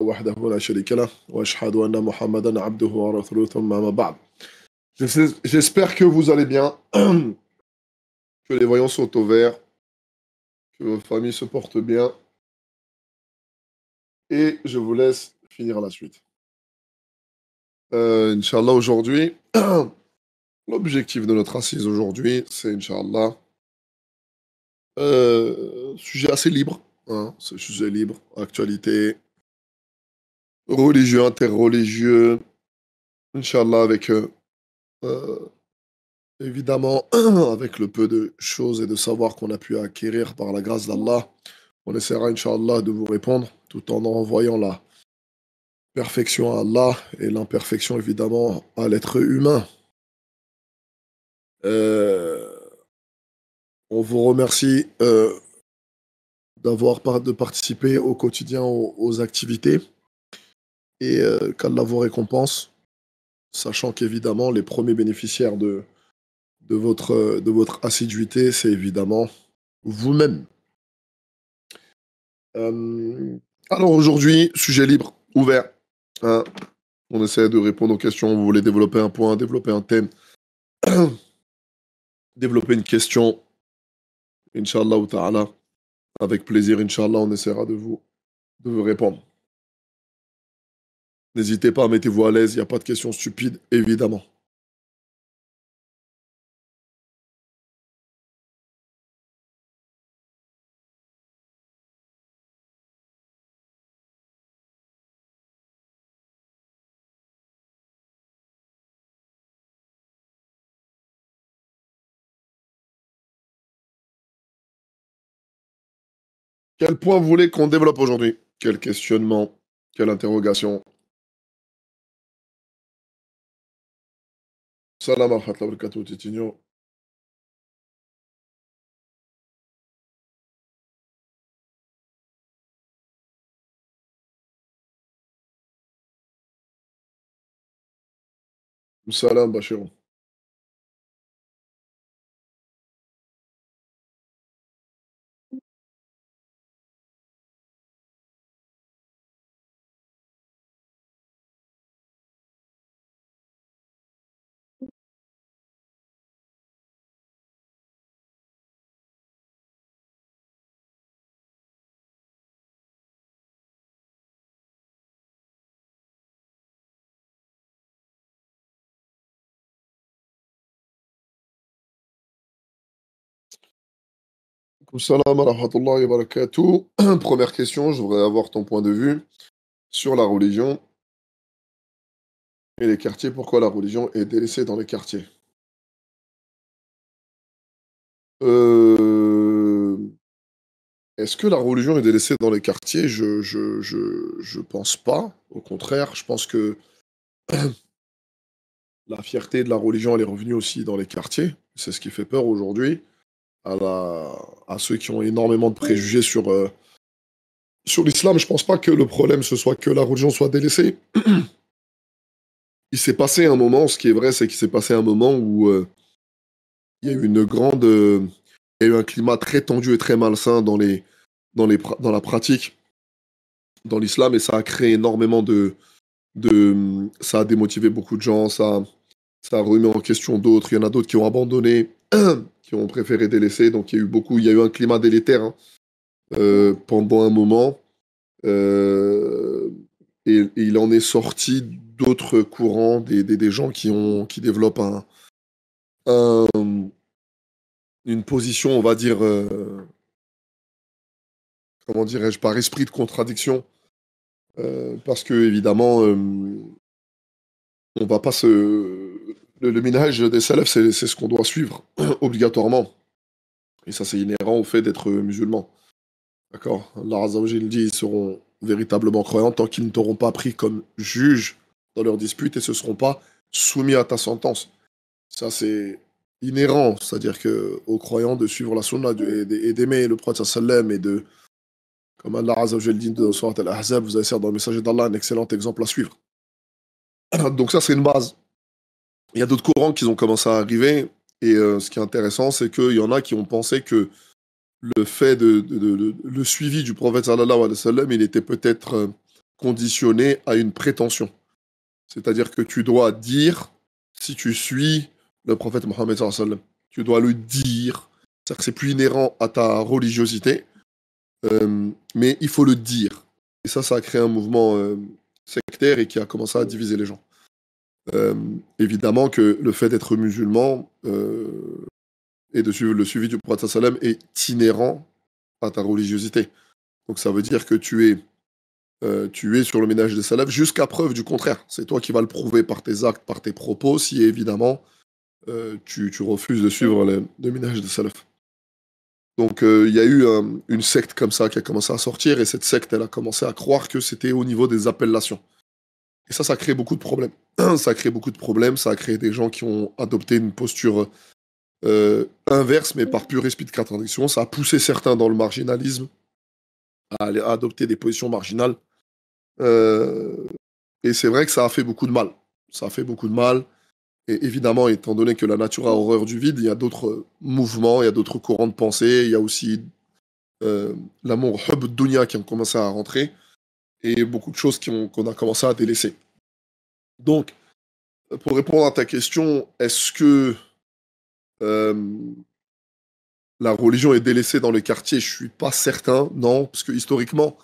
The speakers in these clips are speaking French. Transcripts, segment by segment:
وحده لا شريك له وأشهد أن محمدا عبده ورسوله ثم أما بعد. J'espère que vous allez bien, que les voyants sont au vert, que vos familles se portent bien et je vous laisse finir la suite. Inch'Allah, aujourd'hui, l'objectif de notre assise aujourd'hui, c'est Inch'Allah, sujet assez libre, hein, c'est sujet libre, actualité, religieux, interreligieux, Inch'Allah, avec évidemment, avec le peu de choses et de savoir qu'on a pu acquérir par la grâce d'Allah, on essaiera, Inch'Allah, de vous répondre tout en envoyant la perfection à Allah et l'imperfection, évidemment, à l'être humain. Euh, on vous remercie de participer au quotidien aux activités et qu'Allah vous récompense, sachant qu'évidemment, les premiers bénéficiaires de votre assiduité, c'est évidemment vous-même. Alors aujourd'hui, sujet libre, ouvert, hein. On essaie de répondre aux questions. Vous voulez développer un point, développer un thème, développer une question, Inch'Allah ou ta'ala. Avec plaisir, Inch'Allah, on essaiera de vous répondre. N'hésitez pas, mettez-vous à l'aise, il n'y a pas de questions stupides, évidemment. Quel point vous voulez qu'on développe aujourd'hui? Quel questionnement? Quelle interrogation? Salam alaikum wa rahmatullahi wa barakatuh, Titinho. Salam, Bachirou. Salam wa rahmatullahi wa barakatuh. Première question, je voudrais avoir ton point de vue sur la religion et les quartiers. Pourquoi la religion est délaissée dans les quartiers? Euh, Est-ce que la religion est délaissée dans les quartiers? Je pense pas. Au contraire, je pense que la fierté de la religion, elle est revenue aussi dans les quartiers. C'est ce qui fait peur aujourd'hui à ceux qui ont énormément de préjugés sur l'islam. Je pense pas que le problème, ce soit que la religion soit délaissée. Il s'est passé un moment, ce qui est vrai, c'est qu'il s'est passé un moment où il y a eu il y a eu un climat très tendu et très malsain dans la pratique, dans l'islam, et ça a créé énormément ça a démotivé beaucoup de gens, ça a remis en question d'autres. Il y en a d'autres qui ont abandonné, qui ont préféré délaisser. Donc il y a eu un climat délétère, hein, pendant un moment. Euh, et il en est sorti d'autres courants, des gens qui développent un- une position, on va dire, comment dirais-je, par esprit de contradiction. Parce que, évidemment, on va pas se. Le minhaj des salafs, c'est ce qu'on doit suivre, obligatoirement. Et ça, c'est inhérent au fait d'être musulman. D'accord? Allah Azza wa Jalla dit ils seront véritablement croyants tant qu'ils ne t'auront pas pris comme juge dans leur dispute et ne se seront pas soumis à ta sentence. Ça, c'est inhérent, c'est-à-dire que aux croyants de suivre la sunna et d'aimer le prophète sallam et de, comme Allah Azza wa Jalla dit dans Surat Al-Ahzab, vous avez certes dans le messager d'Allah un excellent exemple à suivre. Donc ça, c'est une base. Il y a d'autres courants qui ont commencé à arriver et ce qui est intéressant, c'est qu'il y en a qui ont pensé que le fait le suivi du prophète sallallahu alayhi wa sallam, il était peut-être conditionné à une prétention. C'est-à-dire que tu dois dire, si tu suis le prophète Mohammed sallallahu alayhi wa sallam, tu dois le dire. C'est-à-dire que c'est plus inhérent à ta religiosité, mais il faut le dire. Et ça a créé un mouvement sectaire et qui a commencé à diviser les gens. Évidemment que le fait d'être musulman et de suivre le suivi du prophète sallam est inhérent à ta religiosité. Donc ça veut dire que tu es sur le ménage des salafs jusqu'à preuve du contraire. C'est toi qui vas le prouver par tes actes, par tes propos, si évidemment tu refuses de suivre le ménage des salafs. Donc il y a eu une secte comme ça qui a commencé à sortir, et cette secte, elle a commencé à croire que c'était au niveau des appellations. Et ça crée beaucoup de problèmes. Ça crée beaucoup de problèmes, ça a créé des gens qui ont adopté une posture inverse, mais par pur esprit de contradiction. Ça a poussé certains dans le marginalisme, à adopter des positions marginales. Et c'est vrai que ça a fait beaucoup de mal. Ça a fait beaucoup de mal. Et évidemment, étant donné que la nature a horreur du vide, il y a d'autres mouvements, il y a d'autres courants de pensée, il y a aussi l'amour hub dunya qui ont commencé à rentrer, et beaucoup de choses qu'on a commencé à délaisser. Donc, pour répondre à ta question, est-ce que la religion est délaissée dans les quartiers? Je suis pas certain, non, parce que historiquement,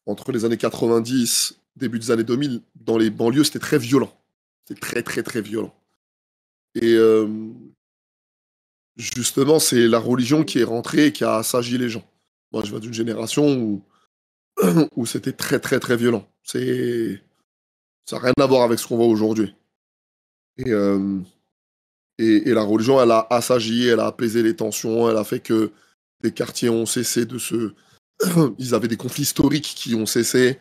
entre les années 90, début des années 2000, dans les banlieues, c'était très violent. C'était très, très, très violent. Et justement, c'est la religion qui est rentrée et qui a assagi les gens. Moi, je viens d'une génération où c'était très, très, très violent. Ça n'a rien à voir avec ce qu'on voit aujourd'hui. Et, et la religion, elle a assagi, elle a apaisé les tensions, elle a fait que des quartiers ont cessé de se... Ils avaient des conflits historiques qui ont cessé,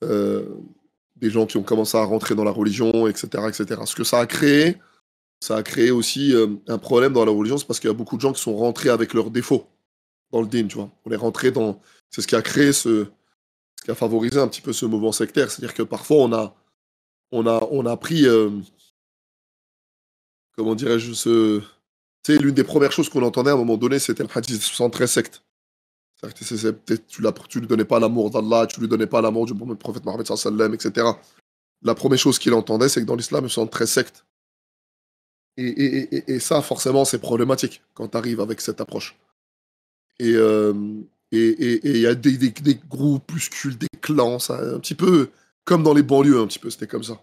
des gens qui ont commencé à rentrer dans la religion, etc., etc. Ce que ça a créé aussi un problème dans la religion, c'est parce qu'il y a beaucoup de gens qui sont rentrés avec leurs défauts dans le dîn, tu vois. On est rentré dans... C'est ce qui a créé ce qui a favorisé un petit peu ce mouvement sectaire. C'est-à-dire que parfois, on a pris... comment dirais-je, tu sais, l'une des premières choses qu'on entendait à un moment donné, c'était le hadith 73 sectes. C'est-à-dire que tu lui donnais pas l'amour d'Allah, tu lui donnais pas l'amour du prophète Mohammed sallallahu alayhi wa sallam, etc. La première chose qu'il entendait, c'est que dans l'islam, il y a 73 sectes. Et ça, forcément, c'est problématique quand tu arrives avec cette approche. Et il y a des groupuscules, des clans, ça, un petit peu comme dans les banlieues, un petit peu, c'était comme ça.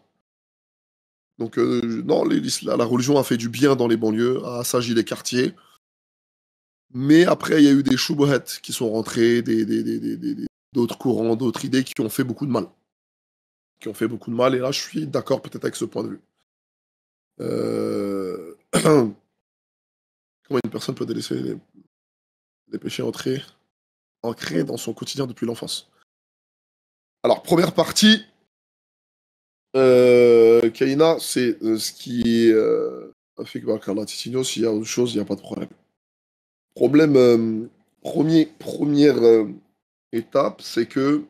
Donc, non, la religion a fait du bien dans les banlieues, a assagi les quartiers. Mais après, il y a eu des choubohet qui sont rentrés, d'autres courants, d'autres idées qui ont fait beaucoup de mal. Qui ont fait beaucoup de mal, et là, je suis d'accord peut-être avec ce point de vue. Comment une personne peut délaisser les péchés ancrés dans son quotidien depuis l'enfance? Alors, première partie, Kaina, c'est ce qui a fait que Carla Titigno, s'il y a autre chose, il n'y a pas de problème. Problème, première étape, c'est que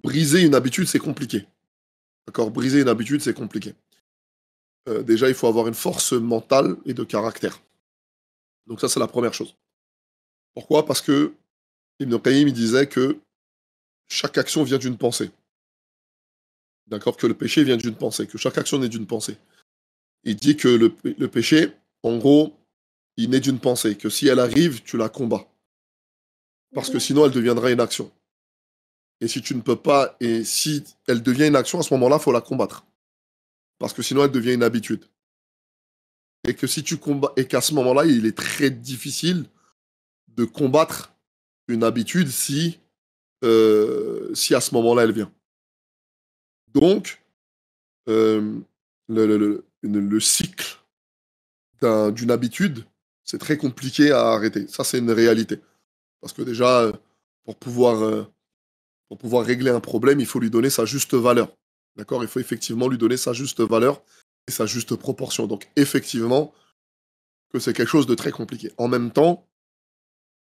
briser une habitude, c'est compliqué. D'accord? Briser une habitude, c'est compliqué. Déjà, il faut avoir une force mentale et de caractère. Donc ça, c'est la première chose. Pourquoi? Parce que Ibn Qayyim, il disait que chaque action vient d'une pensée. D'accord? Que le péché vient d'une pensée, que chaque action naît d'une pensée. Il dit que le péché, en gros, il naît d'une pensée, que si elle arrive, tu la combats. Parce que sinon, elle deviendra une action. Et si tu ne peux pas, et si elle devient une action, à ce moment-là, il faut la combattre. Parce que sinon, elle devient une habitude. Et que si tu combats, et qu'à ce moment-là, il est très difficile de combattre une habitude si à ce moment-là, elle vient. Donc, le cycle d'une habitude, c'est très compliqué à arrêter. Ça, c'est une réalité. Parce que déjà, pour pouvoir régler un problème, il faut lui donner sa juste valeur. D'accord? Il faut effectivement lui donner sa juste valeur et sa juste proportion. Donc, effectivement, que c'est quelque chose de très compliqué. En même temps,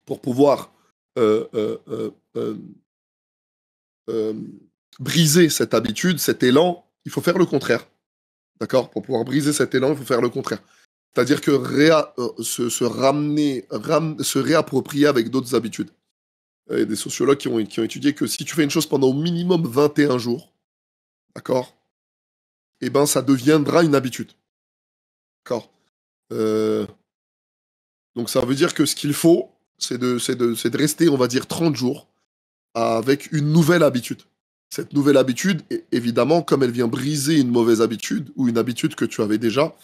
pour pouvoir briser cette habitude, cet élan, il faut faire le contraire. D'accord? Pour pouvoir briser cet élan, il faut faire le contraire. C'est-à-dire que se réapproprier avec d'autres habitudes. Il y a des sociologues qui ont étudié que si tu fais une chose pendant au minimum 21 jours, d'accord, eh ben, ça deviendra une habitude. D'accord. Euh, donc ça veut dire que ce qu'il faut, c'est de rester, on va dire, 30 jours avec une nouvelle habitude. Cette nouvelle habitude, évidemment, comme elle vient briser une mauvaise habitude ou une habitude que tu avais déjà,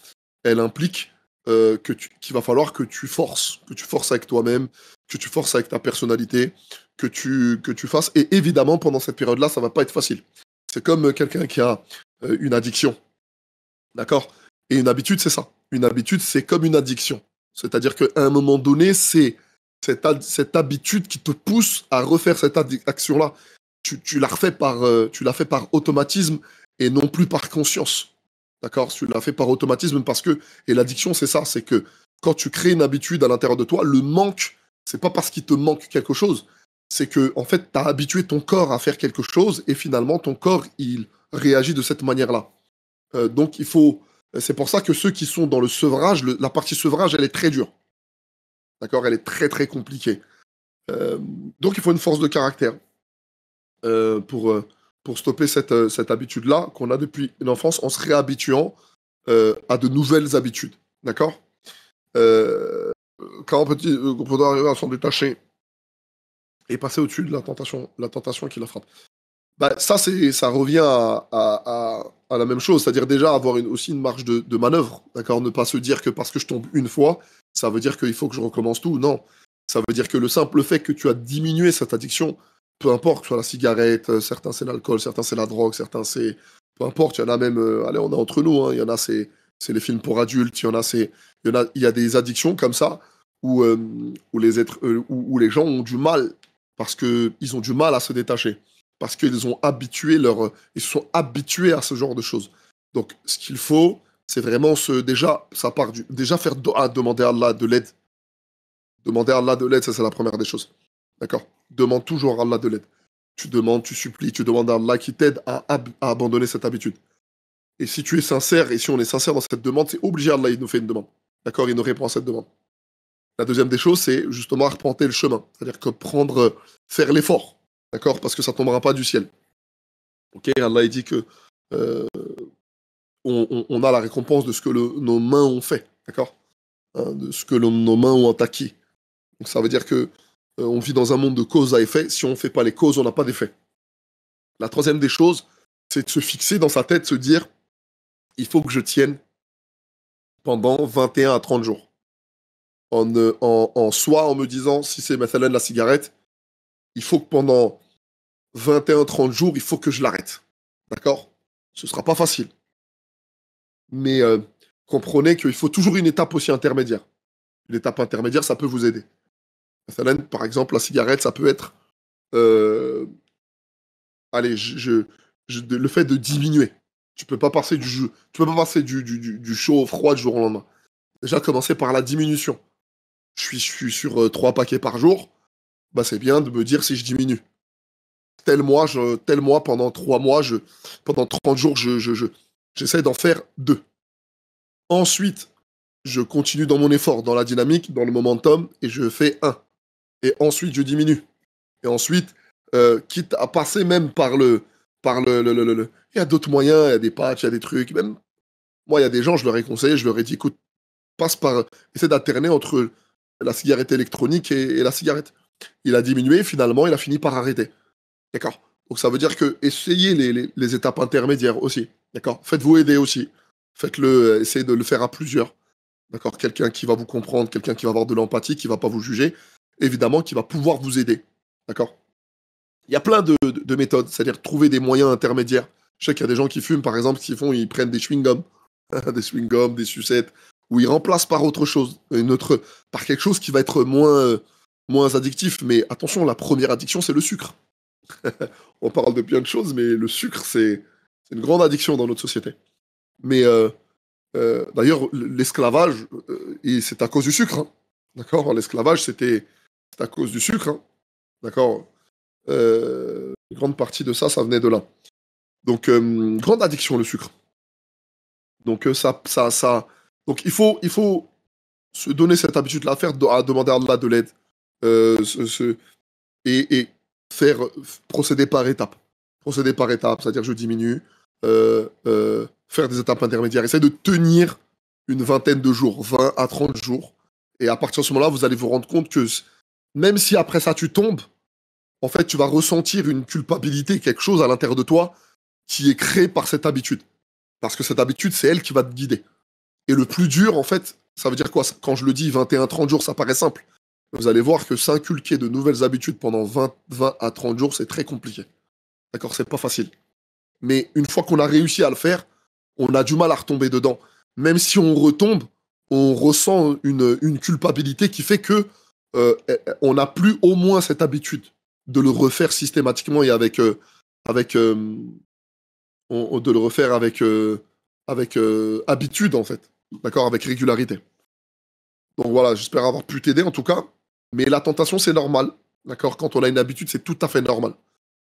elle implique qu'il va falloir que tu forces avec toi-même, que tu forces avec ta personnalité, que tu fasses. Et évidemment, pendant cette période-là, ça va pas être facile. C'est comme quelqu'un qui a une addiction, d'accord? Et une habitude, c'est ça. Une habitude, c'est comme une addiction. C'est-à-dire qu'à un moment donné, c'est cette habitude qui te pousse à refaire cette action-là. Tu l'as fait par automatisme et non plus par conscience. D'accord? Tu l'as fait par automatisme parce que, et l'addiction, c'est ça, c'est que quand tu crées une habitude à l'intérieur de toi, le manque, c'est pas parce qu'il te manque quelque chose, c'est que, en fait, tu as habitué ton corps à faire quelque chose et finalement, ton corps, il réagit de cette manière-là. Donc, c'est pour ça que ceux qui sont dans le sevrage, la partie sevrage, elle est très dure. D'accord? Elle est très, très compliquée. Euh, donc, il faut une force de caractère euh, pour, euh, pour stopper cette habitude-là qu'on a depuis l'enfance en se réhabituant à de nouvelles habitudes. D'accord? euh, Quand on peut arriver à s'en détacher et passer au-dessus de la tentation qui la frappe. Bah, ça revient à la même chose, c'est-à-dire déjà avoir aussi une marge de manœuvre, d'accord? Ne pas se dire que parce que je tombe une fois, ça veut dire qu'il faut que je recommence tout. Non, ça veut dire que le simple fait que tu as diminué cette addiction, peu importe, que ce soit la cigarette, certains c'est l'alcool, certains c'est la drogue, certains c'est... Peu importe, il y en a même... allez, on est entre nous, hein, il y en a c'est les films pour adultes, il y a des addictions comme ça où les gens ont du mal, parce qu'ils ont du mal à se détacher parce qu'ils ont ils se sont habitués à ce genre de choses. Donc, ce qu'il faut, c'est vraiment déjà faire demander à Allah de l'aide. Demander à Allah de l'aide, ça c'est la première des choses. D'accord? Demande toujours à Allah de l'aide. Tu demandes, tu supplies, tu demandes à Allah qui t'aide à abandonner cette habitude. Et si tu es sincère, et si on est sincère dans cette demande, c'est obligé Allah, il nous fait une demande. D'accord? Il nous répond à cette demande. La deuxième des choses, c'est justement arpenter le chemin. C'est-à-dire que faire l'effort. D'accord? Parce que ça tombera pas du ciel. Ok, Allah il dit que euh, on a la récompense de ce que nos mains ont fait, d'accord? Hein, de ce que nos mains ont acquis. Donc ça veut dire que on vit dans un monde de cause à effet. Si on ne fait pas les causes, on n'a pas d'effet. La troisième des choses, c'est de se fixer dans sa tête, se dire, il faut que je tienne pendant 21 à 30 jours. En soi, en me disant, si c'est maintenant la cigarette, il faut que pendant 21-30 jours, il faut que je l'arrête. D'accord? Ce ne sera pas facile. Mais comprenez qu'il faut toujours une étape aussi intermédiaire. Une étape intermédiaire, ça peut vous aider. Par exemple, la cigarette, ça peut être euh, allez, le fait de diminuer. Tu peux pas passer du chaud au froid du jour au lendemain. Déjà, commencer par la diminution. Je suis sur 3 paquets par jour, bah c'est bien de me dire si je diminue. Tel mois, pendant 3 mois, pendant 30 jours, j'essaie d'en faire 2. Ensuite, je continue dans mon effort, dans la dynamique, dans le momentum, et je fais 1. Et ensuite, je diminue. Et ensuite, quitte à passer même Il y a d'autres moyens, il y a des patchs, il y a des trucs. Même moi, il y a des gens, je leur ai conseillé, je leur ai dit, écoute, essaie d'alterner entre la cigarette électronique et la cigarette. Il a diminué, finalement, il a fini par arrêter. D'accord? Donc ça veut dire que essayez les étapes intermédiaires aussi. D'accord? Faites-vous aider aussi. Faites-le, essayez de le faire à plusieurs. D'accord? Quelqu'un qui va vous comprendre, quelqu'un qui va avoir de l'empathie, qui va pas vous juger, évidemment, qui va pouvoir vous aider. D'accord? Il y a plein de méthodes, c'est-à-dire trouver des moyens intermédiaires. Je sais qu'il y a des gens qui fument, par exemple, ils prennent des chewing-gums, des chewing-gums, des sucettes, où ils remplacent par autre chose, par quelque chose qui va être moins addictif. Mais attention, la première addiction, c'est le sucre. On parle de plein de choses, mais le sucre, c'est une grande addiction dans notre société. Mais d'ailleurs, l'esclavage, c'est à cause du sucre. Hein. D'accord? L'esclavage, c'est à cause du sucre. Hein. D'accord? Une grande partie de ça venait de là. Donc, grande addiction, le sucre. Donc, donc il faut se donner cette habitude-là, à demander à Allah de l'aide. Euh, se- se- et faire procéder par étapes. Procéder par étapes, c'est-à-dire je diminue, faire des étapes intermédiaires. Essayez de tenir une vingtaine de jours, 20 à 30 jours. Et à partir de ce moment-là, vous allez vous rendre compte que même si après ça tu tombes, en fait, tu vas ressentir une culpabilité, quelque chose à l'intérieur de toi qui est créé par cette habitude. Parce que cette habitude, c'est elle qui va te guider. Et le plus dur, en fait, ça veut dire quoi? Quand je le dis 21-30 jours, ça paraît simple. Vous allez voir que s'inculquer de nouvelles habitudes pendant 20 à 30 jours, c'est très compliqué. D'accord? C'est pas facile. Mais une fois qu'on a réussi à le faire, on a du mal à retomber dedans. Même si on retombe, on ressent une culpabilité qui fait que on n'a plus au moins cette habitude de le refaire systématiquement et de le refaire avec habitude, en fait. D'accord? Avec régularité. Donc voilà, j'espère avoir pu t'aider en tout cas. Mais la tentation, c'est normal. D'accord? Quand on a une habitude, c'est tout à fait normal.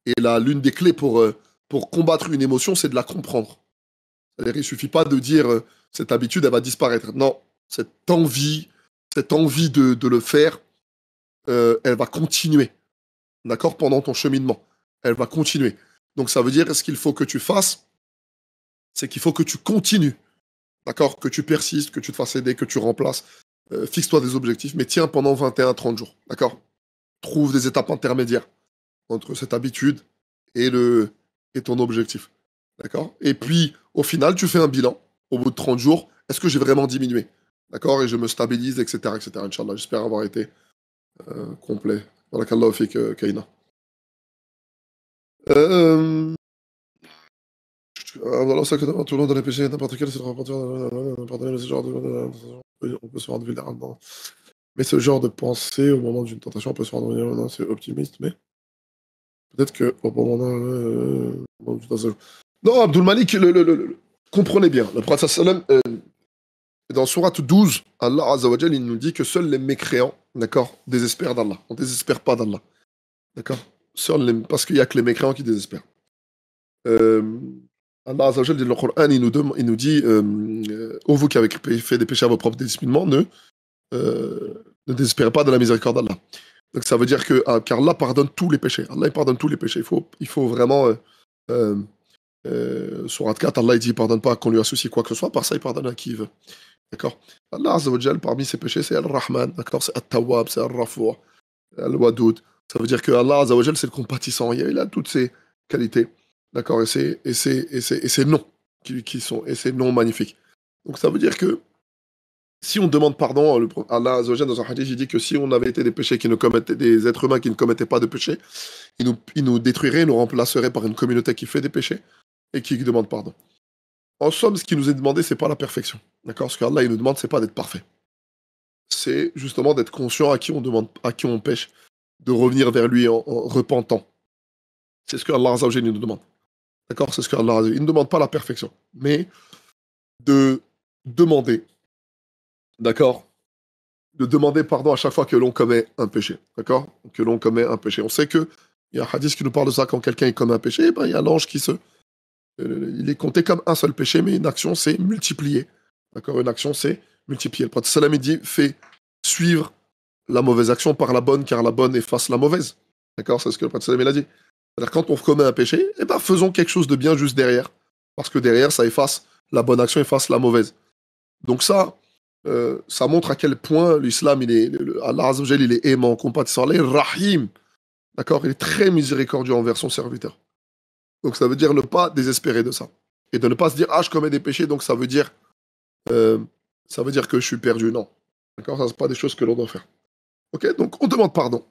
Et là, l'une des clés pour combattre une émotion, c'est de la comprendre. C'est-à-dire, il ne suffit pas de dire cette habitude, elle va disparaître. Non, cette envie de le faire, elle va continuer. D'accord? Pendant ton cheminement. Elle va continuer. Donc ça veut dire, ce qu'il faut que tu fasses, c'est qu'il faut que tu continues. D'accord? Que tu persistes, que tu te fasses aider, que tu remplaces. Fixe-toi des objectifs, mais tiens pendant 21-30 jours. D'accord? Trouve des étapes intermédiaires entre cette habitude et ton objectif. D'accord? Et puis, au final, tu fais un bilan. Au bout de 30 jours, est-ce que j'ai vraiment diminué? D'accord? Et je me stabilise, etc., etc. Inch'Allah, j'espère avoir été complet. Barakallahu fik, Kaina. Alors, ça que tout le monde a les péchés, n'importe quel, c'est de pardonner ce genre on peut se rendre vulnérable. Mais ce genre de pensée, au moment d'une tentation, on peut se rendre vulnérable. C'est optimiste, mais peut-être qu'au moment non, Abdul Malik, comprenez bien. Le prophète sallam, dans Surat 12, Allah Azzawajal, il nous dit que seuls les mécréants, d'accord, désespèrent d'Allah. On ne désespère pas d'Allah. D'accord? Parce qu'il n'y a que les mécréants qui désespèrent. Allah Azzawajal, dans le Coran, il nous dit ô vous qui avez fait des péchés à vos propres désespériments, ne désespérez pas de la miséricorde d'Allah. Donc ça veut dire que car Allah pardonne tous les péchés. Allah il pardonne tous les péchés. Il faut vraiment Surat 4, Allah il dit il pardonne pas qu'on lui associe quoi que ce soit. Par ça il pardonne à qui il veut. D'accord? Allah Azzawajal, parmi ses péchés, c'est Al-Rahman, d'accord? C'est At-Tawwab, c'est Al-Rafour, Al-Wadoud. Ça veut dire que Allah Azzawajal, c'est le compatissant. Il a toutes ces qualités. D'accord? Et ces noms qui sont, et ces noms magnifiques. Donc ça veut dire que si on demande pardon, Allah Azzawajal, dans un hadith, il dit que si on avait été des êtres humains qui ne commettaient pas de péché, il nous détruirait, il nous remplacerait par une communauté qui fait des péchés et qui demande pardon. En somme, ce qui nous est demandé, c'est pas la perfection. D'accord? Ce qu'Allah il nous demande, c'est pas d'être parfait. C'est justement d'être conscient à qui on pêche, de revenir vers lui en repentant. C'est ce que Allah Azzawajal nous demande. D'accord? C'est ce que Allah Azzawajal. Il ne demande pas la perfection, mais de demander, d'accord? De demander pardon à chaque fois que l'on commet un péché. D'accord? Que l'on commet un péché. On sait qu'il y a un hadith qui nous parle de ça, quand quelqu'un commet un péché, ben, il y a l'ange qui il est compté comme un seul péché, mais une action, c'est multiplier. D'accord? Une action, c'est multiplier. Le prophète sallam dit, fait suivre la mauvaise action par la bonne, car la bonne efface la mauvaise. D'accord? C'est ce que le prophète sallam a dit. C'est-à-dire, quand on commet un péché, eh ben, faisons quelque chose de bien juste derrière. Parce que derrière, ça efface, la bonne action efface la mauvaise. Donc ça montre à quel point l'islam, Allah Azzawajal, il est aimant, compatissant. Allah est rahim. D'accord? Il est très miséricordieux envers son serviteur. Donc ça veut dire ne pas désespérer de ça. Et de ne pas se dire, ah, je commets des péchés, donc ça veut dire que je suis perdu. Non. D'accord? Ça, c'est pas des choses que l'on doit faire. Ok? Donc on demande pardon.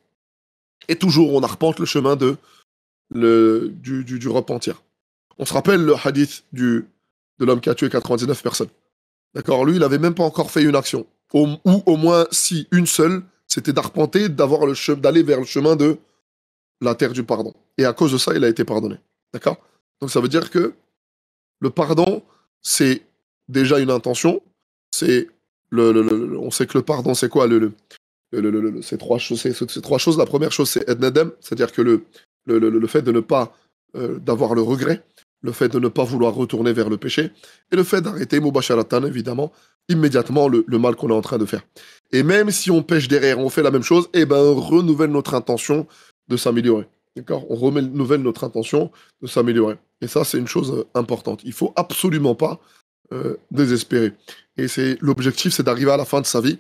Et toujours, on arpente le chemin du repentir. On se rappelle le hadith de l'homme qui a tué 99 personnes. D'accord? Lui, il n'avait même pas encore fait une action. Ou au moins, si une seule, c'était d'arpenter, d'aller vers le chemin de la terre du pardon. Et à cause de ça, il a été pardonné. D'accord? Donc ça veut dire que le pardon, c'est déjà une intention. C'est on sait que le pardon, c'est quoi ces trois choses. La première chose, c'est Ednedem, c'est-à-dire que le fait de ne pas d'avoir le regret, le fait de ne pas vouloir retourner vers le péché, et le fait d'arrêter Mubasharatan, évidemment, immédiatement le mal qu'on est en train de faire. Et même si on pêche derrière, on fait la même chose, et ben on renouvelle notre intention de s'améliorer. D'accord? On renouvelle notre intention de s'améliorer. Et ça, c'est une chose importante. Il ne faut absolument pas désespérer. Et l'objectif, c'est d'arriver à la fin de sa vie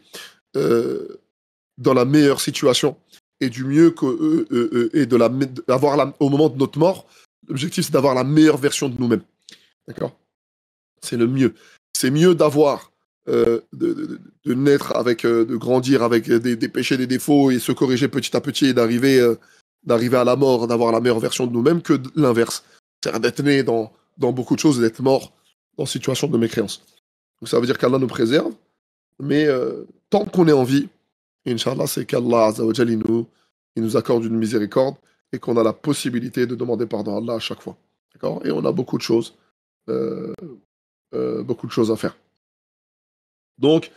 dans la meilleure situation et du mieux que et au moment de notre mort, l'objectif, c'est d'avoir la meilleure version de nous-mêmes. D'accord? C'est le mieux. C'est mieux d'avoir de naître avec, de grandir avec des péchés, des défauts et se corriger petit à petit et d'arriver à la mort, d'avoir la meilleure version de nous-mêmes que l'inverse. C'est-à-dire d'être né dans beaucoup de choses et d'être mort dans situation de mécréance. Donc ça veut dire qu'Allah nous préserve, mais tant qu'on est en vie, Inch'Allah, c'est qu'Allah Azzawajal, il nous accorde une miséricorde et qu'on a la possibilité de demander pardon à Allah à chaque fois. D'accord? Et on a beaucoup de choses à faire. Donc,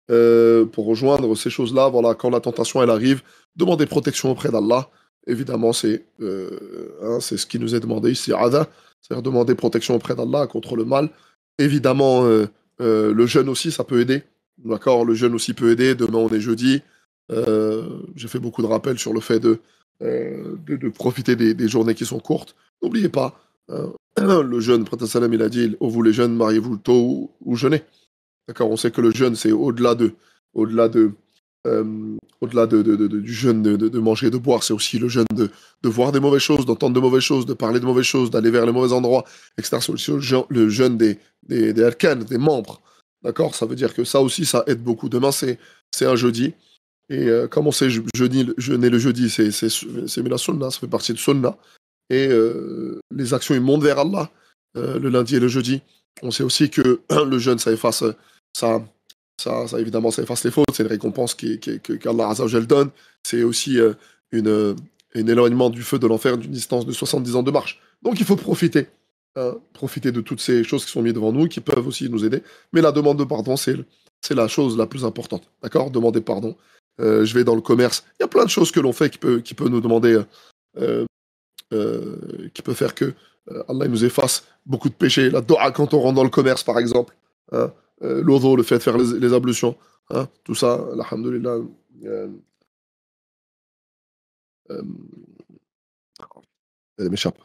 pour rejoindre ces choses-là, voilà, quand la tentation elle arrive, demander protection auprès d'Allah. Évidemment, c'est ce qui nous est demandé ici, c'est-à-dire demander protection auprès d'Allah contre le mal. Évidemment, le jeûne aussi, ça peut aider. D'accord, le jeûne aussi peut aider. Demain, on est jeudi. J'ai fait beaucoup de rappels sur le fait de profiter des journées qui sont courtes. N'oubliez pas, le jeûne, le prophète sallam, il a dit, vous les jeunes, mariez-vous tôt ou jeûnez. D'accord, on sait que le jeûne, c'est au-delà du jeûne de manger et de boire, c'est aussi le jeûne de voir des mauvaises choses, d'entendre de mauvaises choses, de parler de mauvaises choses, d'aller vers les mauvais endroits, etc. C'est aussi le jeûne des arcanes, des membres. D'accord, ça veut dire que ça aussi, ça aide beaucoup. Demain, c'est un jeudi. Et comme on sait, jeûner le jeudi, c'est la sunna, ça fait partie de sunna. Et les actions, ils montent vers Allah le lundi et le jeudi. On sait aussi que le jeûne, ça efface évidemment, ça efface les fautes. C'est une récompense qu'Allah Azzawajal donne. C'est aussi un éloignement du feu de l'enfer d'une distance de 70 ans de marche. Donc il faut profiter. Profiter de toutes ces choses qui sont mises devant nous, qui peuvent aussi nous aider. Mais la demande de pardon, c'est la chose la plus importante. D'accord? Demander pardon. Je vais dans le commerce. Il y a plein de choses que l'on fait qui peut nous demander, qui peut faire que Allah nous efface beaucoup de péchés. La do'a quand on rentre dans le commerce, par exemple. Hein, l'odo, le fait de faire les ablutions. Hein, tout ça, alhamdoulilah. Elle m'échappe.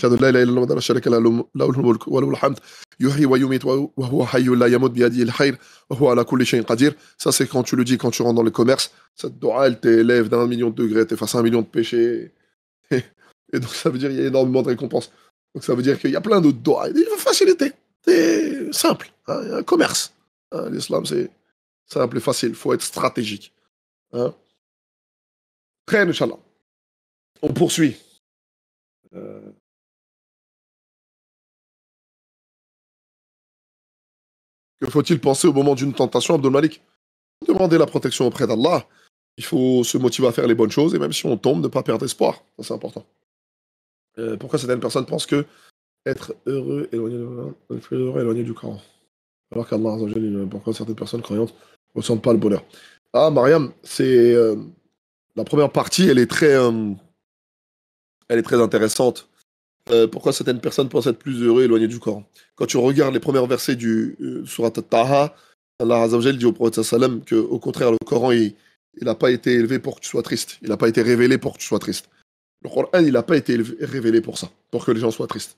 أشهد أن لا إله إلا الله وحده لا شريك له له الملك وله الحمد يحيي ويميت وهو حي لا يموت بيده الخير وهو على كل شيء قدير. Ça, c'est quand tu le dis, quand tu rentres dans le commerce. Cette doua, elle t'élève d'1 million de degrés, t'efface 1 million de péchés. Et donc, ça veut dire qu'il y a énormément de récompenses. Donc, ça veut dire qu'il y a plein de doigts. Il faut faciliter. C'est simple. Hein, il y a un commerce. Hein, l'islam, c'est simple et facile. Il faut être stratégique. Hein. Très, Inch'Allah. On poursuit. Que faut-il penser au moment d'une tentation, Abdul Malik? Demander la protection auprès d'Allah. Il faut se motiver à faire les bonnes choses et même si on tombe, ne pas perdre espoir. Ça, c'est important. Pourquoi certaines personnes pensent que être heureux, éloigné du Coran? Alors qu'Allah, pourquoi certaines personnes croyantes ne ressentent pas le bonheur? Ah, Mariam, c'est la première partie, elle est très intéressante. Pourquoi certaines personnes pensent être plus heureux éloignés du Coran? Quand tu regardes les premiers versets du Surat At-Taha, Allah Azzawajal dit au prophète sallam qu'au contraire, le Coran, il n'a pas été élevé pour que tu sois triste. Il n'a pas été révélé pour que tu sois triste. Le Coran, il n'a pas été révélé pour ça, pour que les gens soient tristes.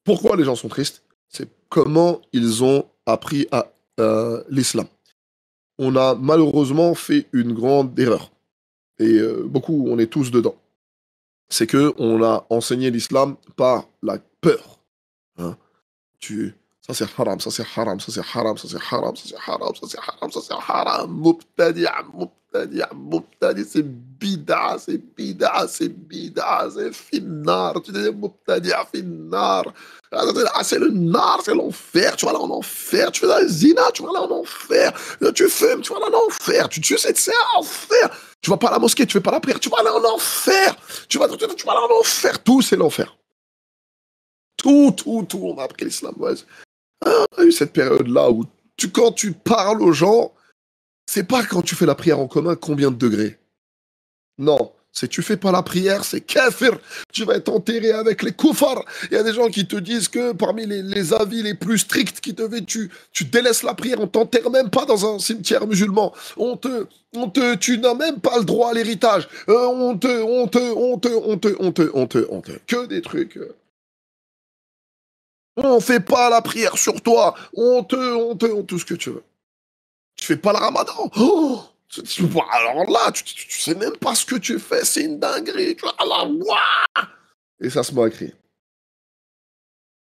Pourquoi les gens sont tristes? C'est comment ils ont appris à l'islam. On a malheureusement fait une grande erreur. Et beaucoup, on est tous dedans. C'est qu'on a enseigné l'islam par la peur. Hein. Ça c'est haram, ça c'est haram, ça c'est haram, ça c'est haram, ça c'est haram, ça c'est haram, ça c'est haram. Mubtadi', c'est bid'a, c'est bid'a, c'est bid'a, c'est finnar. Tu dis mubtadi' finnar. C'est le nar, c'est l'enfer. Tu vas là en enfer. Tu fais la zina, tu vas là en enfer. Tu fumes, tu vas là en enfer. Tu tues, c'est en enfer. Tu vas pas à la mosquée, tu fais pas la prière, tu vas là en enfer. Tu vas là en enfer. Tout, c'est l'enfer. Tout, on a appris l'islam. Ouais. On a eu cette période-là où quand tu parles aux gens, c'est pas quand tu fais la prière en commun combien de degrés. Non, C'est tu fais pas la prière, c'est kafir. Tu vas être enterré avec les koufars. Il y a des gens qui te disent que parmi les avis les plus stricts qui te veulent, tu délaisses la prière, on t'enterre même pas dans un cimetière musulman. Tu n'as même pas le droit à l'héritage. Que des trucs. On fait pas la prière sur toi. Tout ce que tu veux. Tu fais pas le ramadan. Oh, alors là, tu sais même pas ce que tu fais. C'est une dinguerie. Et ça se met à crier.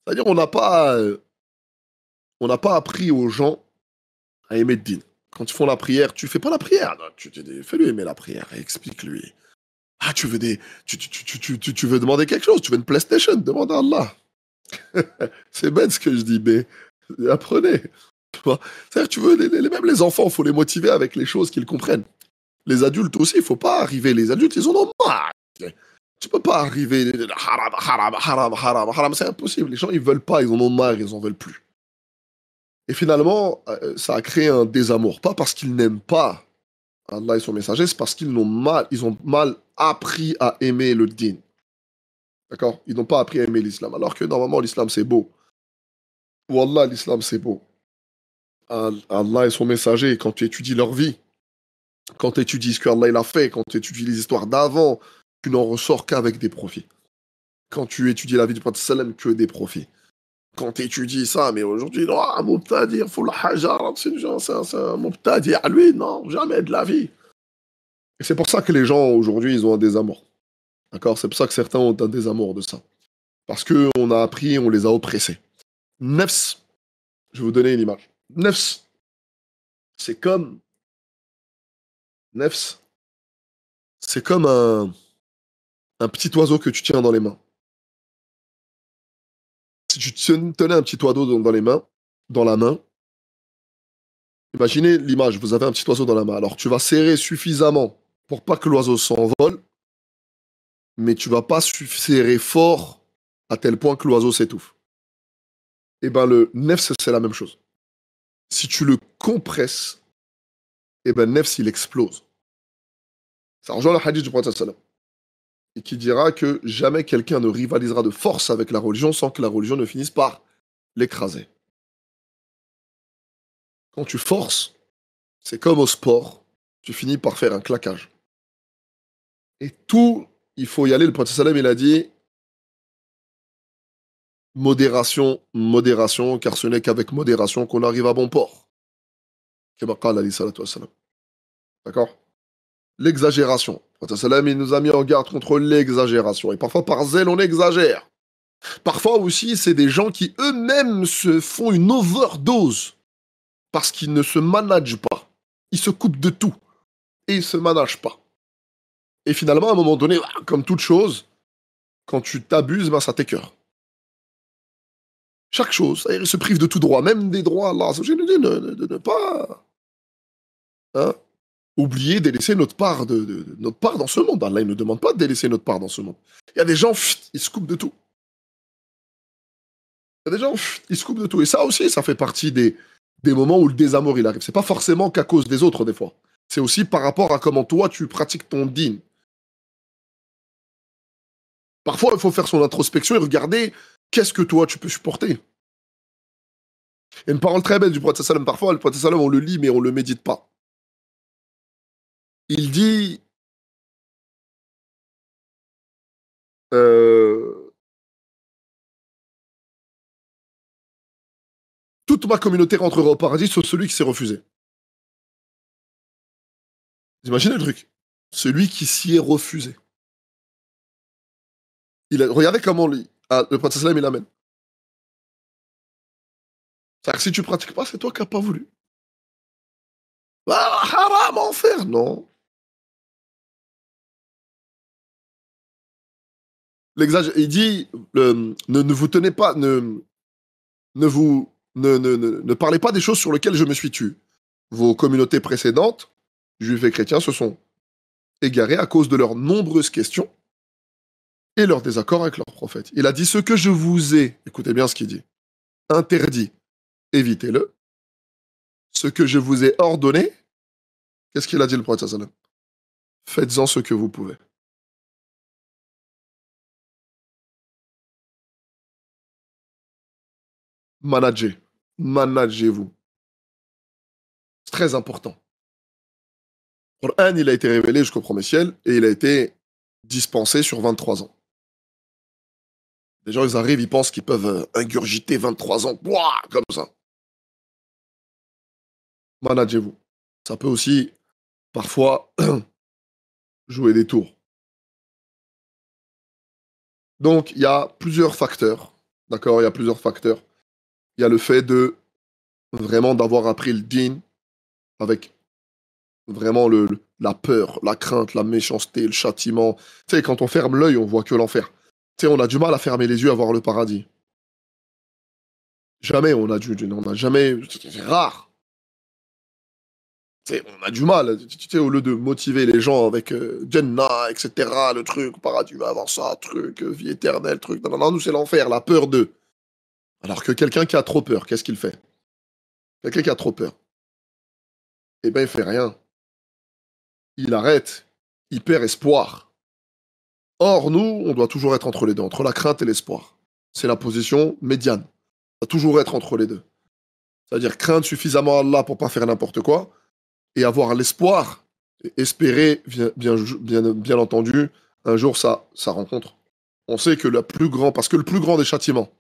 C'est-à-dire, on n'a pas appris aux gens à aimer le din. Quand ils font la prière, tu fais pas la prière. Non, fais-lui aimer la prière et explique-lui. Ah, tu veux tu veux demander quelque chose. Tu veux une PlayStation. Demande à Allah. C'est bête ce que je dis, mais apprenez. C'est-à-dire, tu veux, même les enfants, il faut les motiver avec les choses qu'ils comprennent. Les adultes aussi, il faut pas arriver. Les adultes, ils en ont marre. Tu peux pas arriver. Haram, haram, haram, haram, haram. C'est impossible. Les gens, ils veulent pas, ils en ont marre, ils en veulent plus. Et finalement, ça a créé un désamour. Pas parce qu'ils n'aiment pas Allah et son messager, c'est parce qu'ils ont mal appris à aimer le din. D'accord? Ils n'ont pas appris à aimer l'islam. Alors que normalement, l'islam, c'est beau. Wallah, l'islam, c'est beau. Allah et son messager, quand tu étudies leur vie, quand tu étudies ce qu'Allah il a fait, quand tu étudies les histoires d'avant, tu n'en ressors qu'avec des profits. Quand tu étudies la vie du prophète sallam, que des profits. Quand tu étudies ça, mais aujourd'hui, non, un mubtadi, faut la hajar, c'est un mubtadi à lui, non, jamais de la vie. Et c'est pour ça que les gens, aujourd'hui, ils ont un désamour. D'accord? C'est pour ça que certains ont un désamour de ça. Parce qu'on a appris, on les a oppressés. Nefs, je vais vous donner une image. Nefs, c'est comme... Nefs, c'est comme un petit oiseau que tu tiens dans les mains. Si tu tenais un petit oiseau dans les mains, dans la main, imaginez l'image, vous avez un petit oiseau dans la main. Alors tu vas serrer suffisamment pour pas que l'oiseau s'envole, mais tu vas pas serrer fort à tel point que l'oiseau s'étouffe. Et ben le nefs, c'est la même chose. Si tu le compresses, et ben nefs, il explose. Ça rejoint le hadith du prophète sallam. Et qui dira que jamais quelqu'un ne rivalisera de force avec la religion sans que la religion ne finisse par l'écraser. Quand tu forces, c'est comme au sport, tu finis par faire un claquage. Et tout, il faut y aller. Le prophète sallam, il a dit modération, modération, car ce n'est qu'avec modération qu'on arrive à bon port. D'accord? L'exagération. Le prophète sallam, il nous a mis en garde contre l'exagération. Et parfois, par zèle, on exagère. Parfois aussi, c'est des gens qui eux-mêmes se font une overdose parce qu'ils ne se managent pas. Ils se coupent de tout et ils ne se managent pas. Et finalement, à un moment donné, comme toute chose, quand tu t'abuses, ben, ça t'écœure. Chaque chose, ils se privent de tout droit, même des droits. Allah, j'ai dit de ne pas oublier de laisser notre part, notre part dans ce monde. Allah, il ne demande pas de délaisser notre part dans ce monde. Il y a des gens, ils se coupent de tout. Il y a des gens, ils se coupent de tout. Et ça aussi, ça fait partie des moments où le désamour, il arrive. C'est pas forcément qu'à cause des autres, des fois. C'est aussi par rapport à comment toi, tu pratiques ton dîn. Parfois, il faut faire son introspection et regarder qu'est-ce que toi, tu peux supporter. Il y a une parole très belle du prophète sallam. Parfois, le prophète sallam, on le lit, mais on ne le médite pas. Il dit... toute ma communauté rentrera au paradis sauf celui qui s'est refusé. Vous imaginez le truc? Celui qui s'y est refusé. Regardez comment le prophète sallam, il amène. C'est-à-dire que si tu ne pratiques pas, c'est toi qui n'as pas voulu. Ah, haram, enfer, non. Il dit, ne vous tenez pas, ne parlez pas des choses sur lesquelles je me suis tué. Vos communautés précédentes, juifs et chrétiens, se sont égarés à cause de leurs nombreuses questions et leur désaccord avec leur prophète. Il a dit ce que je vous ai, écoutez bien ce qu'il dit, interdit, évitez-le. Ce que je vous ai ordonné, qu'est-ce qu'il a dit le prophète sallam? Faites-en ce que vous pouvez. Managez. Managez-vous. C'est très important. Le Coran, il a été révélé jusqu'au premier ciel et il a été dispensé sur 23 ans. Les gens, ils arrivent, ils pensent qu'ils peuvent ingurgiter 23 ans, Ouah, comme ça. Managez-vous. Ça peut aussi, parfois, jouer des tours. Donc, il y a plusieurs facteurs. D'accord? Il y a plusieurs facteurs. Il y a le fait de vraiment d'avoir appris le din avec vraiment la peur, la crainte, la méchanceté, le châtiment. Tu sais, quand on ferme l'œil, on voit que l'enfer. Tu sais, on a du mal à fermer les yeux à voir le paradis. Jamais on n'a jamais, c'est rare. Tu sais, on a du mal, tu sais, au lieu de motiver les gens avec Jannah, etc., le truc, paradis va avoir ça, truc, vie éternelle, truc. Non, non, non, nous c'est l'enfer, la peur d'eux. Alors que quelqu'un qui a trop peur, qu'est-ce qu'il fait? Quelqu'un qui a trop peur, eh ben il fait rien. Il arrête, il perd espoir. Or, nous, on doit toujours être entre les deux, entre la crainte et l'espoir. C'est la position médiane. On doit toujours être entre les deux. C'est-à-dire craindre suffisamment Allah pour pas faire n'importe quoi et avoir l'espoir, et espérer, bien entendu, un jour ça rencontre. On sait que parce que le plus grand des châtiments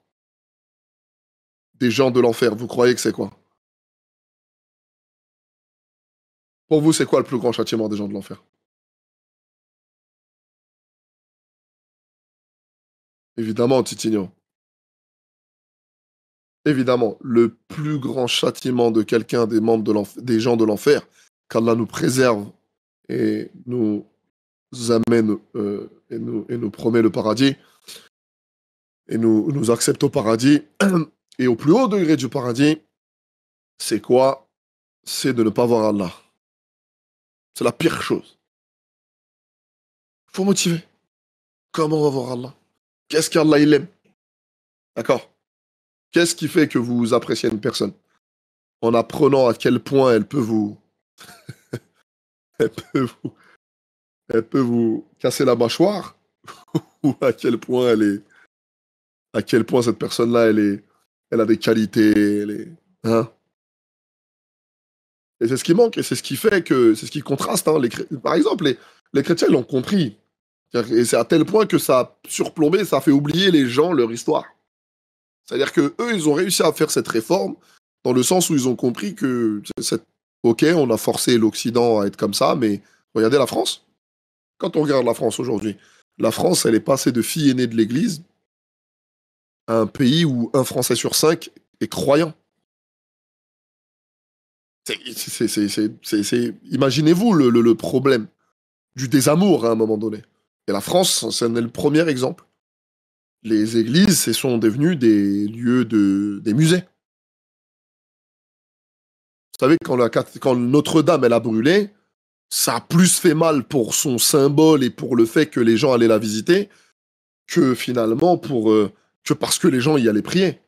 des gens de l'enfer, vous croyez que c'est quoi? Pour vous, c'est quoi le plus grand châtiment des gens de l'enfer? Évidemment, Titigno. Évidemment, le plus grand châtiment de quelqu'un des membres des gens de l'enfer, qu'Allah nous préserve et nous amène et nous promet le paradis et nous accepte au paradis et au plus haut degré du paradis, c'est quoi? C'est de ne pas voir Allah. C'est la pire chose. Il faut motiver. Comment on va voir Allah? Qu'est-ce qu'Allah il aime? D'accord? Qu'est-ce qui fait que vous appréciez une personne? En apprenant à quel point elle peut vous, elle peut vous casser la mâchoire ou à quel point cette personne-là, elle a des qualités, hein? Et c'est ce qui manque et c'est ce qui fait que, c'est ce qui contraste, hein. Par exemple, les chrétiens l'ont compris. Et c'est à tel point que ça a surplombé, ça a fait oublier les gens leur histoire. C'est-à-dire que eux, ils ont réussi à faire cette réforme dans le sens où ils ont compris que ok, on a forcé l'Occident à être comme ça, mais regardez la France. Quand on regarde la France aujourd'hui, la France, elle est passée de fille aînée de l'Église à un pays où un Français sur cinq est croyant. Imaginez-vous le problème du désamour à un moment donné. Et la France, c'en est le premier exemple. Les églises, ce sont devenus des lieux des musées. Vous savez, quand Notre-Dame, elle a brûlé, ça a plus fait mal pour son symbole et pour le fait que les gens allaient la visiter que finalement que parce que les gens y allaient prier.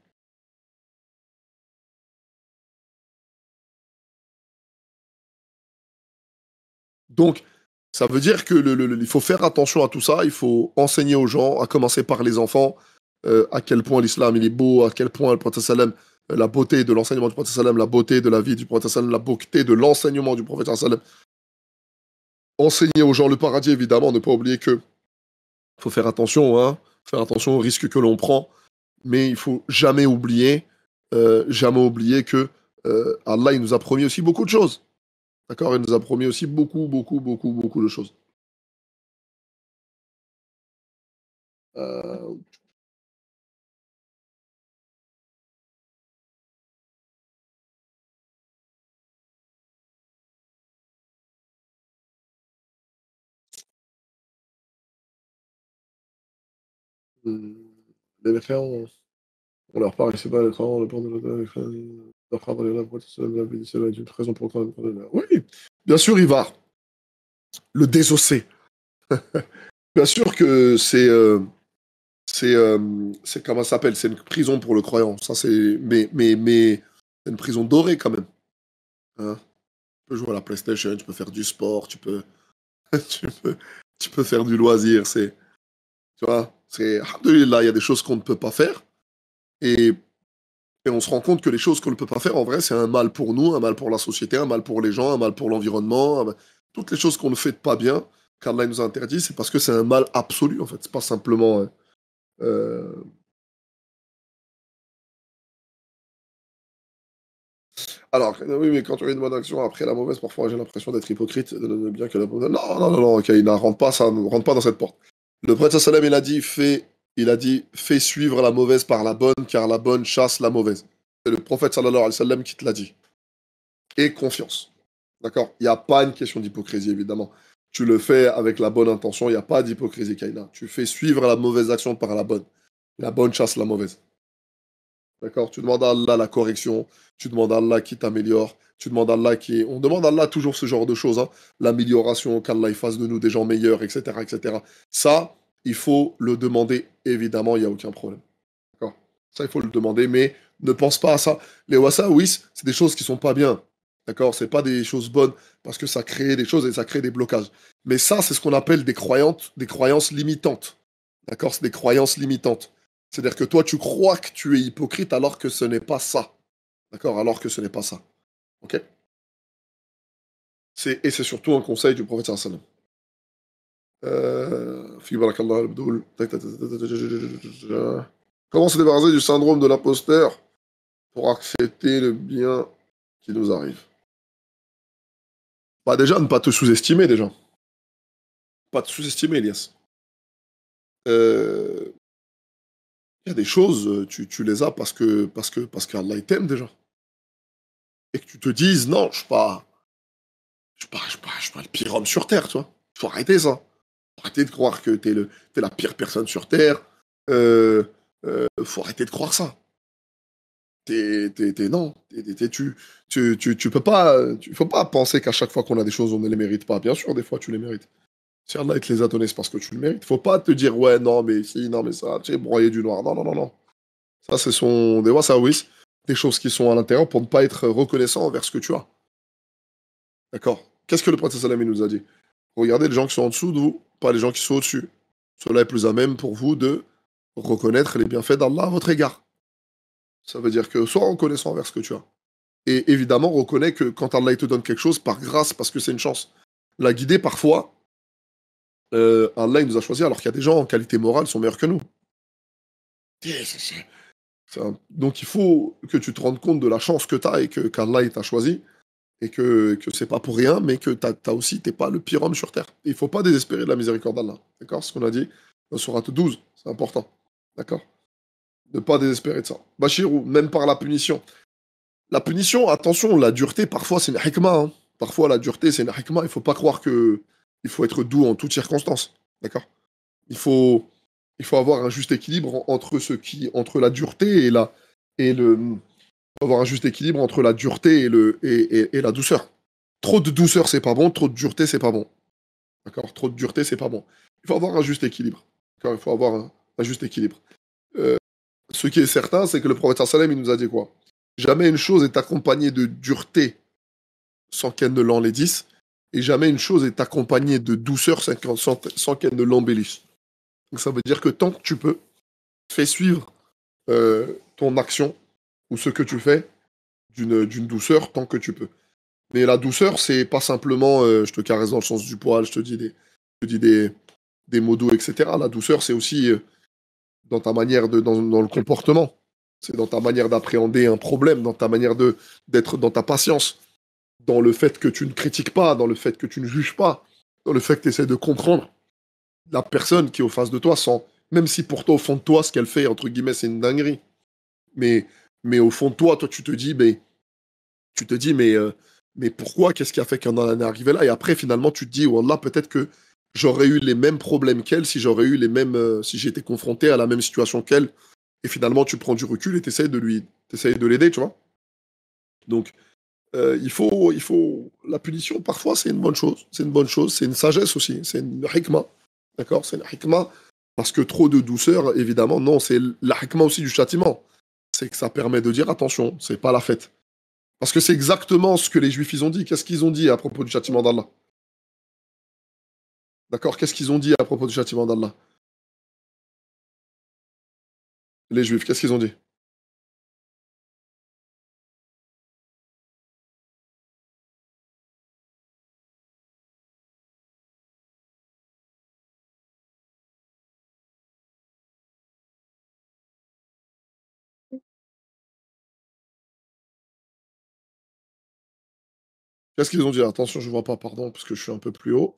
Donc, ça veut dire que il faut faire attention à tout ça, il faut enseigner aux gens, à commencer par les enfants, à quel point l'islam il est beau, à quel point le prophète sallam, la beauté de l'enseignement du prophète sallam, la beauté de la vie du prophète sallam, la beauté de l'enseignement du prophète sallam. Enseigner aux gens le paradis, évidemment, ne pas oublier que faut faire attention, hein, faire attention aux risques que l'on prend, mais il faut jamais oublier que Allah il nous a promis aussi beaucoup de choses. D'accord? Il nous a promis aussi beaucoup, beaucoup, beaucoup, beaucoup de choses. Euh, les méfaits, on leur parle, c'est pas l'écran, le port de leur parle de la protection de la vie, c'est une raison pour laquelle oui, bien sûr, il va le désosser. Bien sûr que c'est comment ça s'appelle? C'est une prison pour le croyant. Ça, mais c'est une prison dorée quand même. Hein. Tu peux jouer à la PlayStation, tu peux faire du sport, tu peux, tu peux faire du loisir. Tu vois, alhamdoulilah, il y a des choses qu'on ne peut pas faire. Et Et on se rend compte que les choses qu'on ne peut pas faire, en vrai, c'est un mal pour nous, un mal pour la société, un mal pour les gens, un mal pour l'environnement. Toutes les choses qu'on ne fait pas bien, qu'Allah nous a interdit, c'est parce que c'est un mal absolu, en fait. C'est pas simplement... euh, Alors, oui, mais quand tu as une bonne action après la mauvaise, parfois j'ai l'impression d'être hypocrite, bien que la mauvaise... Non, non, non, non, ok, il ne rentre pas, ça ne rentre pas dans cette porte. Le prophète sallam, il a dit, fais suivre la mauvaise par la bonne, car la bonne chasse la mauvaise. C'est le prophète sallallahu alayhi wa sallam qui te l'a dit. Et confiance. D'accord? Il n'y a pas une question d'hypocrisie, évidemment. Tu le fais avec la bonne intention, il n'y a pas d'hypocrisie, Kaina. Tu fais suivre la mauvaise action par la bonne. La bonne chasse la mauvaise. D'accord? Tu demandes à Allah la correction, tu demandes à Allah qui t'améliore, tu demandes à Allah qui... On demande à Allah toujours ce genre de choses, hein. L'amélioration, qu'Allah il fasse de nous des gens meilleurs, etc., etc. Ça, il faut le demander, évidemment, il n'y a aucun problème. D'accord? Ça, il faut le demander, mais ne pense pas à ça. Les wasa, oui, c'est des choses qui sont pas bien. D'accord? C'est pas des choses bonnes parce que ça crée des choses et ça crée des blocages. Mais ça, c'est ce qu'on appelle des croyances limitantes. D'accord? C'est des croyances limitantes. C'est-à-dire que toi, tu crois que tu es hypocrite alors que ce n'est pas ça. D'accord? Alors que ce n'est pas ça. Ok? Et c'est surtout un conseil du prophète sallam. Fi barakallah al-Abdoul. Comment se débarrasser du syndrome de l'imposteur pour accepter le bien qui nous arrive? Bah déjà, ne pas te sous-estimer déjà. Pas te sous-estimer, Elias. Euh, Il y a des choses, tu les as parce qu'Allah il t'aime déjà. Et que tu te dises, non, je suis pas le pire homme sur Terre, tu vois. Il faut arrêter ça. Faut arrêter de croire que t'es la pire personne sur Terre. Euh, Faut arrêter de croire ça. Non, tu peux pas, faut pas penser qu'à chaque fois qu'on a des choses, on ne les mérite pas. Bien sûr, des fois, tu les mérites. Si Allah il te les a donnés, c'est parce que tu le mérites. Faut pas te dire, ouais, non, mais si, non, mais ça, tu sais, broyer du noir. Non, non, non, non. Ça, ce sont des wasawis, des choses qui sont à l'intérieur pour ne pas être reconnaissant envers ce que tu as. D'accord? Qu'est-ce que le prophète sallam il nous a dit? Regardez les gens qui sont en dessous de vous, pas les gens qui sont au-dessus. Cela est plus à même pour vous de reconnaître les bienfaits d'Allah à votre égard. Ça veut dire que sois reconnaissant envers ce que tu as. Et évidemment, reconnais que quand Allah il te donne quelque chose, par grâce, parce que c'est une chance. La guider, parfois, Allah il nous a choisi alors qu'il y a des gens en qualité morale qui sont meilleurs que nous. Donc il faut que tu te rendes compte de la chance que tu as et que qu'Allah il t'a choisi et que c'est pas pour rien, mais que t'es pas le pire homme sur terre. Et il faut pas désespérer de la miséricorde d'Allah. D'accord? Ce qu'on a dit dans Sourate 12, c'est important. D'accord? Ne pas désespérer de ça. Bachirou, même par la punition. La punition, attention, la dureté, parfois c'est une hikmah, hein. Parfois la dureté, c'est une hikmah. Il faut pas croire que il faut être doux en toutes circonstances. D'accord? Il faut, il faut avoir un juste équilibre entre la dureté et le, avoir un juste équilibre entre la dureté et la douceur. Trop de douceur, c'est pas bon. Trop de dureté, c'est pas bon. D'accord? Trop de dureté, c'est pas bon. Il faut avoir un juste équilibre. D'accord? Il faut avoir un juste équilibre. Euh, Ce qui est certain, c'est que le prophète sallam, il nous a dit quoi? Jamais une chose est accompagnée de dureté sans qu'elle ne l'enlaidisse, et jamais une chose est accompagnée de douceur sans qu'elle ne l'embellisse. Donc ça veut dire que tant que tu peux, fais suivre ton action ou ce que tu fais d'une douceur tant que tu peux. Mais la douceur, c'est pas simplement je te caresse dans le sens du poil, je te dis des mots doux, etc. La douceur, c'est aussi dans ta manière dans le comportement. C'est dans ta manière d'appréhender un problème, dans ta manière d'être dans ta patience, dans le fait que tu ne critiques pas, dans le fait que tu ne juges pas, dans le fait que tu essaies de comprendre la personne qui est au face de toi sans, même si pour toi, au fond de toi, ce qu'elle fait, entre guillemets, c'est une dinguerie. Mais, mais au fond de toi, tu te dis, mais pourquoi? Qu'est-ce qui a fait qu'on en est arrivé là? Et après, finalement, tu te dis, Wallah, peut-être que j'aurais eu les mêmes problèmes qu'elle si j'aurais eu les mêmes, si j'étais confronté à la même situation qu'elle. Et finalement, tu prends du recul et t'essayes de l'aider, tu vois. Donc, la punition, parfois, c'est une bonne chose. C'est une bonne chose. C'est une sagesse aussi. C'est une hikmah. D'accord? C'est une hikmah. Parce que trop de douceur, évidemment, non. C'est la hikmah aussi du châtiment. C'est que ça permet de dire, attention, c'est pas la fête. Parce que c'est exactement ce que les Juifs ils ont dit. Qu'est-ce qu'ils ont dit à propos du châtiment d'Allah? D'accord? Qu'est-ce qu'ils ont dit à propos du châtiment d'Allah? Les Juifs, qu'est-ce qu'ils ont dit? Qu'est-ce qu'ils ont dit? Attention, je vois pas, pardon, parce que je suis un peu plus haut.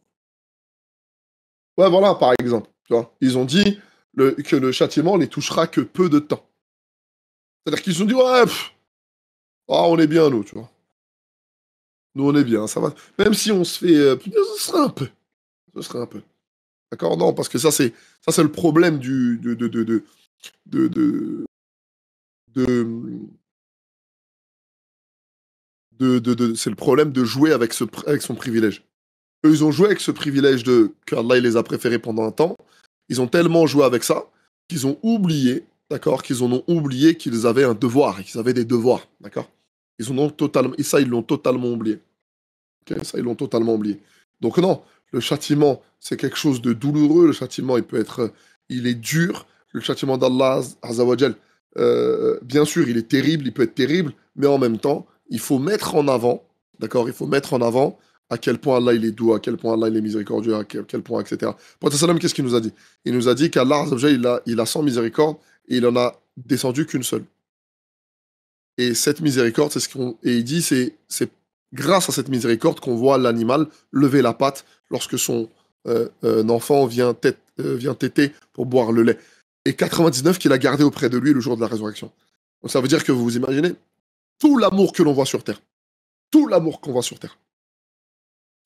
Ouais, voilà, par exemple. Tu vois, ils ont dit que le châtiment les touchera que peu de temps. C'est-à-dire qu'ils se sont dit, ouais, on est bien, nous, tu vois. Nous, on est bien, ça va. Même si on se fait. Ce serait un peu. Ce serait un peu. D'accord? Non, parce que ça, c'est le problème de, de, de, c'est le problème de jouer avec son privilège. Eux, ils ont joué avec ce privilège qu'Allah il les a préférés pendant un temps. Ils ont tellement joué avec ça qu'ils ont oublié, d'accord, qu'ils en ont oublié qu'ils avaient un devoir, qu'ils avaient des devoirs, d'accord. Ils en ont totalement, et ça, ils l'ont totalement oublié. Ok, ça, ils l'ont totalement oublié. Donc non, le châtiment, c'est quelque chose de douloureux. Le châtiment, il est dur. Le châtiment d'Allah, Azzawajal, bien sûr, il est terrible, il peut être terrible, mais en même temps, il faut mettre en avant, d'accord, il faut mettre en avant à quel point Allah il est doux, à quel point Allah il est miséricordieux, à quel point, etc. Prophète sallam, qu'est-ce qu'il nous a dit? Il nous a dit qu'Allah, Azzawajal, il a 100 miséricordes et il en a descendu qu'une seule. Et cette miséricorde, et il dit, c'est grâce à cette miséricorde qu'on voit l'animal lever la patte lorsque son enfant vient téter pour boire le lait. Et 99 qu'il a gardé auprès de lui le jour de la résurrection. Donc ça veut dire que vous vous imaginez tout l'amour que l'on voit sur terre. Tout l'amour qu'on voit sur terre.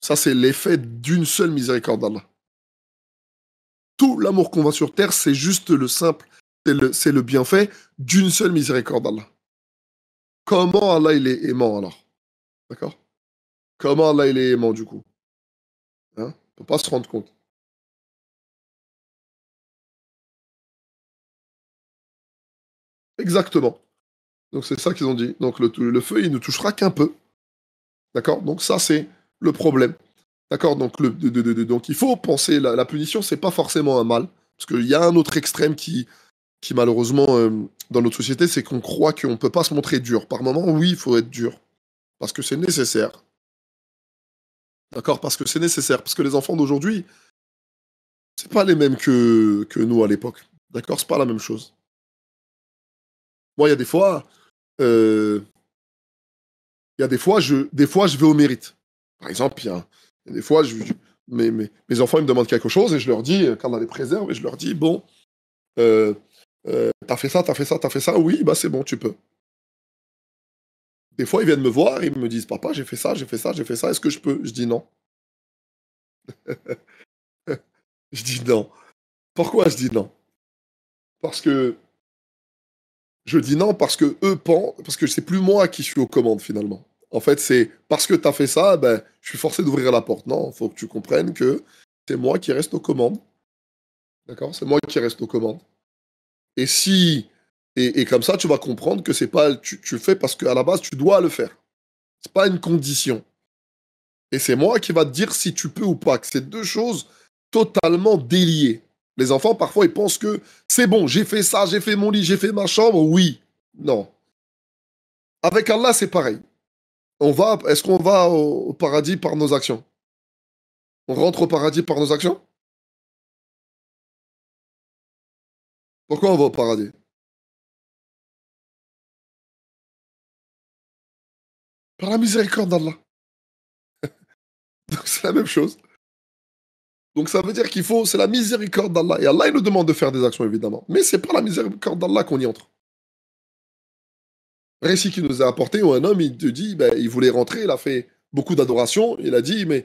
Ça, c'est l'effet d'une seule miséricorde d'Allah. Tout l'amour qu'on voit sur terre, c'est juste le simple, c'est le bienfait d'une seule miséricorde d'Allah. Comment Allah il est aimant alors? D'accord? Comment Allah il est aimant du coup? Hein? On ne peut pas se rendre compte. Exactement. Donc c'est ça qu'ils ont dit. Donc le feu, il ne touchera qu'un peu. D'accord? Donc ça, c'est le problème. D'accord? Donc, donc il faut penser, la punition, c'est pas forcément un mal. Parce qu'il y a un autre extrême qui malheureusement, dans notre société, c'est qu'on croit qu'on ne peut pas se montrer dur. Par moment, oui, il faut être dur. Parce que c'est nécessaire. D'accord? Parce que c'est nécessaire. Parce que les enfants d'aujourd'hui, c'est pas les mêmes que nous à l'époque. D'accord? C'est pas la même chose. Moi, euh, il y a des fois, je vais au mérite. Par exemple, il y a des fois, mes enfants ils me demandent quelque chose et je leur dis, quand on les préserve, et je leur dis, bon, euh, t'as fait ça, t'as fait ça, t'as fait ça, oui, bah c'est bon, tu peux. Des fois, ils viennent me voir, ils me disent, papa, j'ai fait ça, j'ai fait ça, j'ai fait ça, est-ce que je peux? Je dis non. Je dis non. Pourquoi je dis non? Parce que je dis non parce que eux pensent, parce que c'est plus moi qui suis aux commandes finalement. En fait, c'est parce que tu as fait ça, ben, je suis forcé d'ouvrir la porte. Non, il faut que tu comprennes que c'est moi qui reste aux commandes. D'accord? C'est moi qui reste aux commandes. Et si et comme ça, tu vas comprendre que c'est pas tu le fais parce qu'à la base tu dois le faire. C'est pas une condition. Et c'est moi qui va te dire si tu peux ou pas. Que c'est deux choses totalement déliées. Les enfants parfois ils pensent que c'est bon, j'ai fait ça, j'ai fait mon lit, j'ai fait ma chambre. Oui, non. Avec Allah, c'est pareil. Est-ce qu'on va au paradis par nos actions? On rentre au paradis par nos actions? Pourquoi on va au paradis? Par la miséricorde d'Allah. Donc c'est la même chose. Donc ça veut dire c'est la miséricorde d'Allah. Et Allah, il nous demande de faire des actions, évidemment. Mais c'est par la miséricorde d'Allah qu'on y entre. Récit qui nous a apporté où un homme, il te dit, ben, il voulait rentrer, il a fait beaucoup d'adoration. Il a dit, mais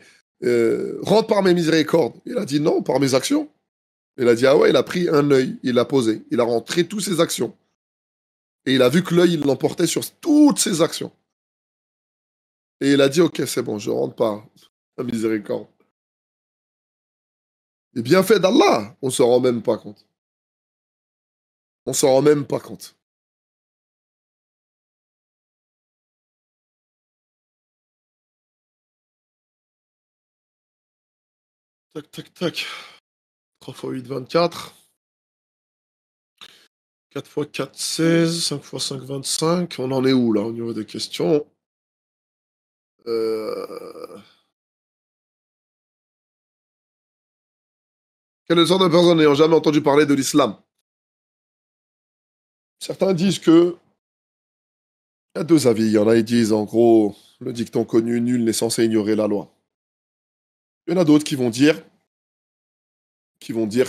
rentre par mes miséricordes. Il a dit non, par mes actions. Il a dit, ah ouais, il a pris un œil, il l'a posé. Il a rentré toutes ses actions. Et il a vu que l'œil, il l'emportait sur toutes ses actions. Et il a dit, ok, c'est bon, je rentre par la miséricorde. Les bienfaits d'Allah, on ne s'en rend même pas compte. On s'en rend même pas compte. Tac, tac, tac. 3 x 8, 24. 4 x 4, 16. 5 x 5, 25. On en est où, là, au niveau des questions? euh... Quelle sorte de personnes n'ayant jamais entendu parler de l'islam? Certains disent que Il y a deux avis. Il y en a, ils disent, en gros, le dicton connu, nul n'est censé ignorer la loi. Il y en a d'autres qui vont dire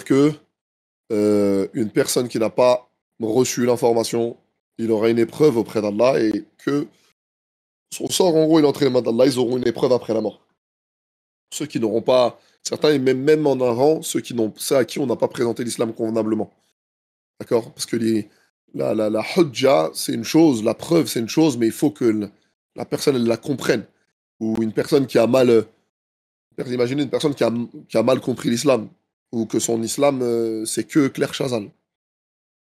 que une personne qui n'a pas reçu l'information, il aura une épreuve auprès d'Allah et que son sort, en gros, il est entre les mains d'Allah, ils auront une épreuve après la mort. Ceux qui n'auront pas, certains, et même en un rang, ceux à qui on n'a pas présenté l'islam convenablement. D'accord? Parce que la hujja, c'est une chose, la preuve, c'est une chose, mais il faut que la personne, elle la comprenne. Ou une personne qui a mal, imaginez une personne qui a mal compris l'islam, ou que son islam, c'est que Claire Chazal.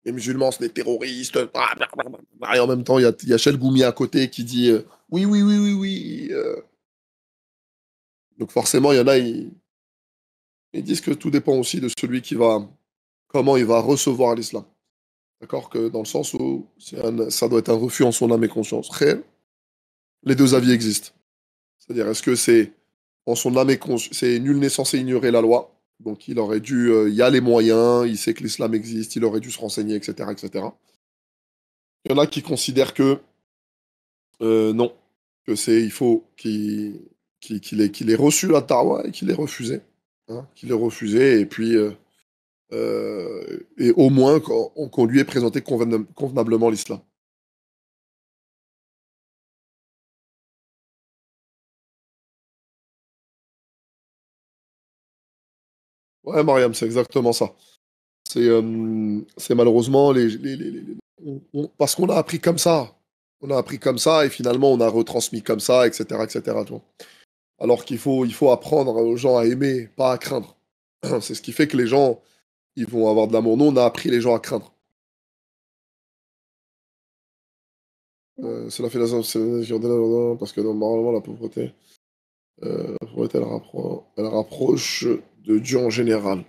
Les musulmans, c'est des terroristes. Et en même temps, il y a Shel Goumi à côté qui dit oui, oui, oui, oui, oui. Donc forcément, il y en a, ils disent que tout dépend aussi de celui comment il va recevoir l'islam. D'accord? Que dans le sens où ça doit être un refus en son âme et conscience. Réel, les deux avis existent. C'est-à-dire, est-ce que c'est en son âme et conscience, c'est nul n'est censé ignorer la loi. Donc il aurait dû, il y a les moyens, il sait que l'islam existe, il aurait dû se renseigner, etc., etc. Il y en a qui considèrent que non, que il faut qu'il ait reçu la tarwa et qu'il ait refusé. Hein, qu'il ait refusé, et puis, et au moins qu'on lui ait présenté convenablement l'islam. Ouais, Mariam, c'est exactement ça. C'est malheureusement parce qu'on a appris comme ça. On a appris comme ça et finalement on a retransmis comme ça, etc., etc. Tu vois. Alors qu'il faut apprendre aux gens à aimer, pas à craindre. C'est ce qui fait que les gens, ils vont avoir de l'amour. Nous, on a appris les gens à craindre. C'est la philosophie parce que normalement la pauvreté elle rapproche de Dieu en général.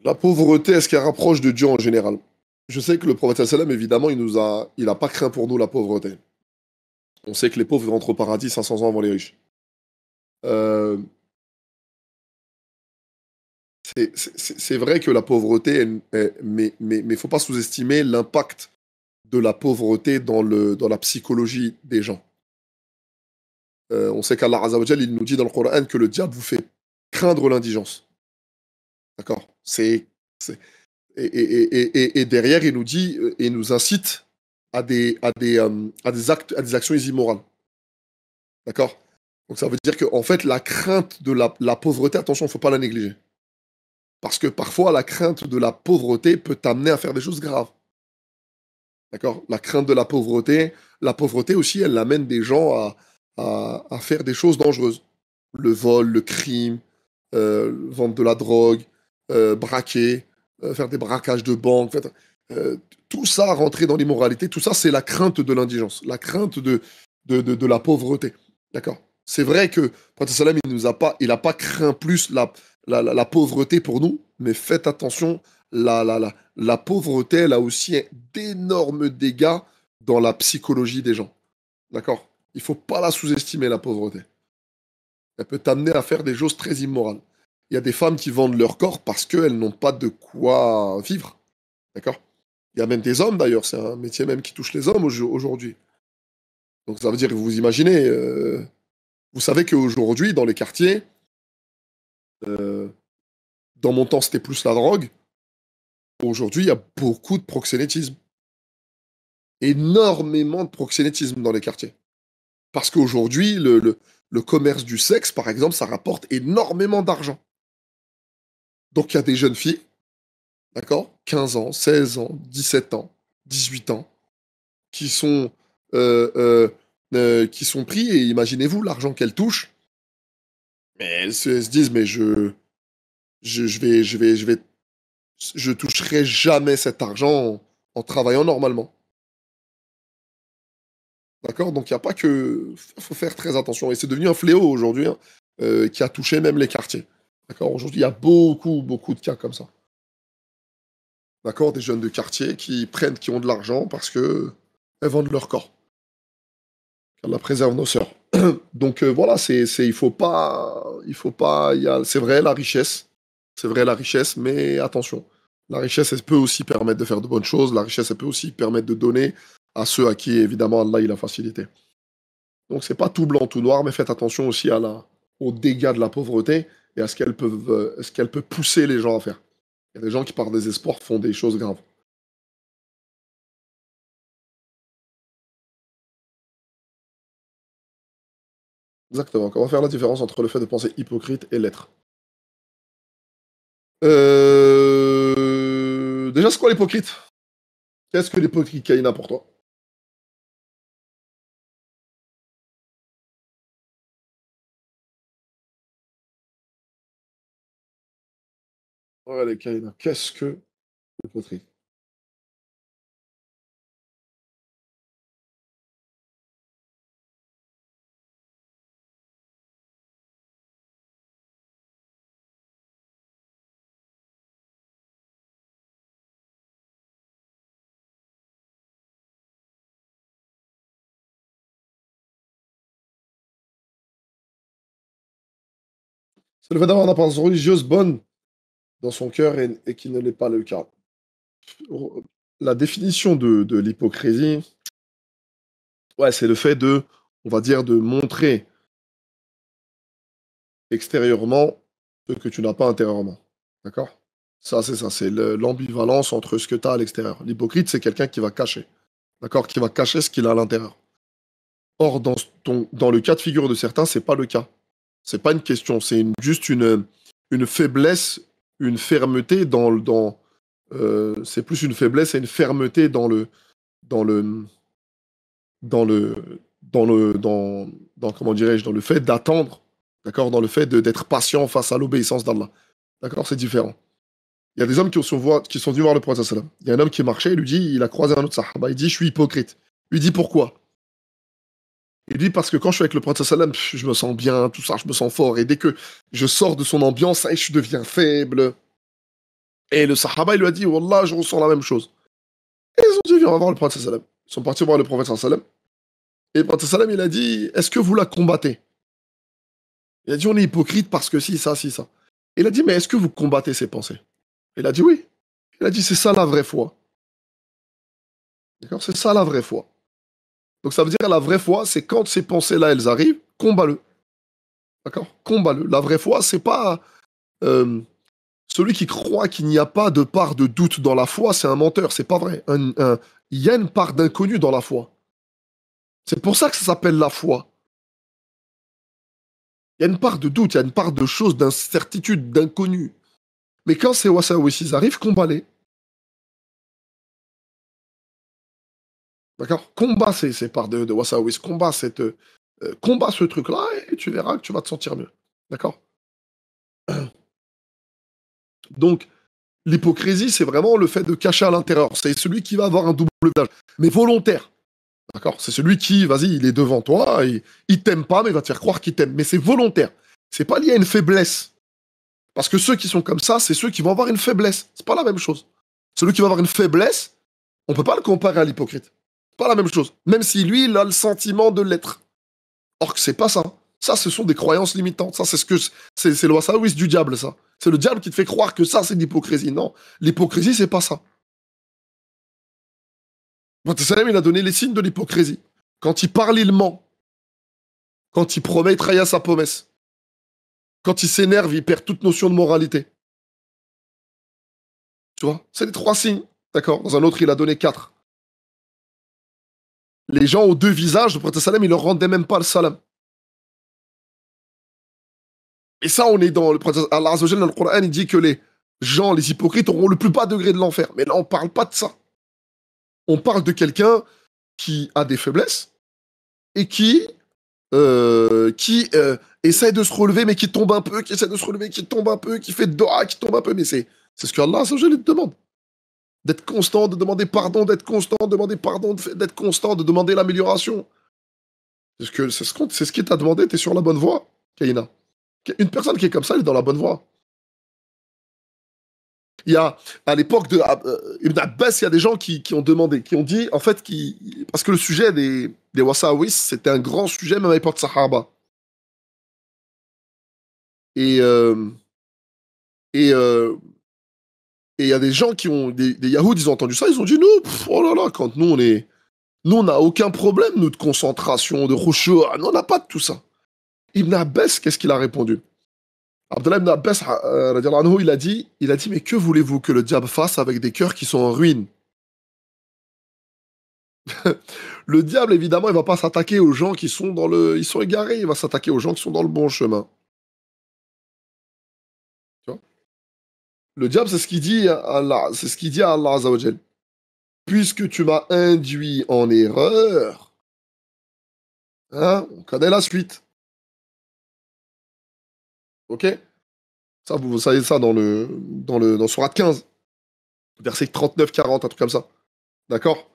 La pauvreté, est-ce qu'elle rapproche de Dieu en général? Je sais que le prophète sallam, évidemment, il a pas craint pour nous la pauvreté. On sait que les pauvres rentrent au paradis 500 ans avant les riches. Euh, c'est vrai que la pauvreté, mais il ne faut pas sous-estimer l'impact de la pauvreté dans la psychologie des gens. On sait qu'Allah Azzawajal, il nous dit dans le Coran que le diable vous fait craindre l'indigence. D'accord? C'est- et derrière, il nous dit et nous incite à des actions immorales. D'accord? Donc ça veut dire qu'en fait, la crainte de la pauvreté, attention, il ne faut pas la négliger. Parce que parfois, la crainte de la pauvreté peut t'amener à faire des choses graves. D'accord? La crainte de la pauvreté aussi, elle amène des gens à faire des choses dangereuses. Le vol, le crime, vendre de la drogue, braquer, faire des braquages de banque. En fait, tout ça, rentrer dans l'immoralité, tout ça, c'est la crainte de l'indigence, la crainte de la pauvreté. D'accord? C'est vrai que Prophète Salam, il n'a pas craint plus la pauvreté pour nous, mais faites attention, la pauvreté, elle a aussi d'énormes dégâts dans la psychologie des gens. D'accord? Il ne faut pas la sous-estimer, la pauvreté. Elle peut t'amener à faire des choses très immorales. Il y a des femmes qui vendent leur corps parce qu'elles n'ont pas de quoi vivre. D'accord? Il y a même des hommes d'ailleurs, c'est un métier même qui touche les hommes aujourd'hui. Donc ça veut dire, vous imaginez, vous savez qu'aujourd'hui, dans les quartiers, euh, dans mon temps c'était plus la drogue, aujourd'hui il y a beaucoup de proxénétisme. Énormément de proxénétisme dans les quartiers. Parce qu'aujourd'hui, le commerce du sexe, par exemple, ça rapporte énormément d'argent. Donc il y a des jeunes filles, d'accord, 15 ans, 16 ans, 17 ans, 18 ans, qui sont, qui sont pris, et imaginez-vous l'argent qu'elles touchent, mais elles se disent, mais je toucherai jamais cet argent en travaillant normalement. D'accord? Donc il n'y a pas que. Il faut faire très attention. Et c'est devenu un fléau aujourd'hui, hein, qui a touché même les quartiers. D'accord? Aujourd'hui, il y a beaucoup, beaucoup de cas comme ça. D'accord? Des jeunes de quartier qui ont de l'argent parce que elles vendent leur corps. Qu'Allah préserve nos sœurs. Donc voilà, il faut pas, c'est vrai c'est vrai la richesse, mais attention, la richesse elle peut aussi permettre de faire de bonnes choses, la richesse elle peut aussi permettre de donner, à ceux à qui, évidemment, Allah il a facilité. Donc, c'est pas tout blanc, tout noir, mais faites attention aussi aux dégâts de la pauvreté et à ce qu'elle peut pousser les gens à faire. Il y a des gens qui, par désespoir, font des choses graves. Exactement. Comment faire la différence entre le fait de penser hypocrite et l'être? Déjà, c'est quoi l'hypocrite? Qu'est-ce que l'hypocrite, Kaina, pour toi? Ouais, les Kaina. Qu'est-ce que l'hypocrite? C'est le fait d'avoir une apparence religieuse bonne dans son cœur et qui ne l'est pas le cas. La définition de l'hypocrisie, ouais, c'est le fait de, on va dire, de montrer extérieurement ce que tu n'as pas intérieurement. D'accord? Ça, c'est ça. C'est l'ambivalence entre ce que tu as à l'extérieur. L'hypocrite, c'est quelqu'un qui va cacher. D'accord? Qui va cacher ce qu'il a à l'intérieur. Or, dans le cas de figure de certains, c'est pas le cas. C'est pas une question. C'est juste une faiblesse, une fermeté c'est plus une faiblesse et une fermeté dans le, dans le, comment dirais-je, dans le fait d'attendre, d'accord, dans le fait d'être patient face à l'obéissance d'Allah. D'accord, c'est différent. Il y a des hommes qui sont venus voir le prophète sallam. Il y a un homme qui marchait, il lui dit, il a croisé un autre sahaba, il dit, je suis hypocrite. Il lui dit, pourquoi? Il dit, parce que quand je suis avec le prophète sallam, je me sens bien, tout ça, je me sens fort, et dès que je sors de son ambiance, je deviens faible. Et le sahaba, il lui a dit, Wallah, je ressens la même chose. Et ils ont dit, viens, on va voir le prophète sallam. Ils sont partis voir le prophète sallam. Et le prophète sallam, il a dit, est-ce que vous la combattez? Il a dit, on est hypocrite parce que si, ça, si, ça. Il a dit, mais est-ce que vous combattez ces pensées? Il a dit, oui. Il a dit, c'est ça la vraie foi. D'accord? C'est ça la vraie foi. Donc ça veut dire, la vraie foi, c'est quand ces pensées-là, elles arrivent, combat-le. D'accord? Combat-le. La vraie foi, c'est pas euh, celui qui croit qu'il n'y a pas de part de doute dans la foi, c'est un menteur. C'est pas vrai. Il y a une part d'inconnu dans la foi. C'est pour ça que ça s'appelle la foi. Il y a une part de doute, il y a une part de choses, d'incertitude, d'inconnu. Mais quand ces wasawis arrivent, combat-les. D'accord? Combat ces parts de wasawis, combat ce truc-là et tu verras que tu vas te sentir mieux. D'accord? Donc, l'hypocrisie, c'est vraiment le fait de cacher à l'intérieur. C'est celui qui va avoir un double visage, mais volontaire. D'accord? C'est celui qui, vas-y, il est devant toi, il t'aime pas, mais il va te faire croire qu'il t'aime. Mais c'est volontaire. C'est pas lié à une faiblesse. Parce que ceux qui sont comme ça, c'est ceux qui vont avoir une faiblesse. C'est pas la même chose. Celui qui va avoir une faiblesse, on peut pas le comparer à l'hypocrite. C'est pas la même chose. Même si lui, il a le sentiment de l'être. Or que c'est pas ça. Ça, ce sont des croyances limitantes. Ça, c'est le wasawis du diable, ça. C'est le diable qui te fait croire que ça, c'est de l'hypocrisie. Non, l'hypocrisie, c'est pas ça. Prophète Sallam, il a donné les signes de l'hypocrisie. Quand il parle, il ment. Quand il promet, il trahit à sa promesse. Quand il s'énerve, il perd toute notion de moralité. Tu vois? C'est les trois signes. D'accord? Dans un autre, il a donné quatre. Les gens aux deux visages, le prophète Sallam, il leur rendait même pas le salam. Et ça, on est dans le prophète Allah Azza wa Jalla, dans le Coran, il dit que les gens, les hypocrites, auront le plus bas degré de l'enfer. Mais là, on parle pas de ça. On parle de quelqu'un qui a des faiblesses et qui essaie de se relever, mais qui tombe un peu, qui essaie de se relever, qui tombe un peu, qui fait de doha, qui tombe un peu. Mais c'est ce que Allah te demande. D'être constant, de demander pardon, d'être constant, de demander pardon, d'être constant, de demander l'amélioration. C'est ce qu'il t'a demandé, t'es sur la bonne voie, Kaina. Une personne qui est comme ça, elle est dans la bonne voie. Il y a, à l'époque de Ibn Abbas, il y a des gens qui ont demandé, qui ont dit, en fait, parce que le sujet des Wasawis, c'était un grand sujet, même à l'époque de Sahaba. Et, euh, et, euh, et il y a des gens des Yahoud, ils ont entendu ça, ils ont dit, nous, oh là là, quand nous, Nous, on n'a aucun problème, nous, de concentration, de khushu'. Nous, on n'a pas de tout ça. Ibn Abbas, qu'est-ce qu'il a répondu? Abdullah ibn Abbas, radiallahu anhu, il a dit, mais que voulez-vous que le diable fasse avec des cœurs qui sont en ruine? Le diable, évidemment, il va pas s'attaquer aux gens qui sont ils sont égarés. Il va s'attaquer aux gens qui sont dans le bon chemin. Tu vois. Le diable, c'est ce qu'il dit à Allah, c'est ce qu'il dit à Allah Azza wa Jal. Puisque tu m'as induit en erreur, hein, on connaît la suite. Ok? Ça, vous savez ça dans Sourate 15, verset 39-40, un truc comme ça. D'accord?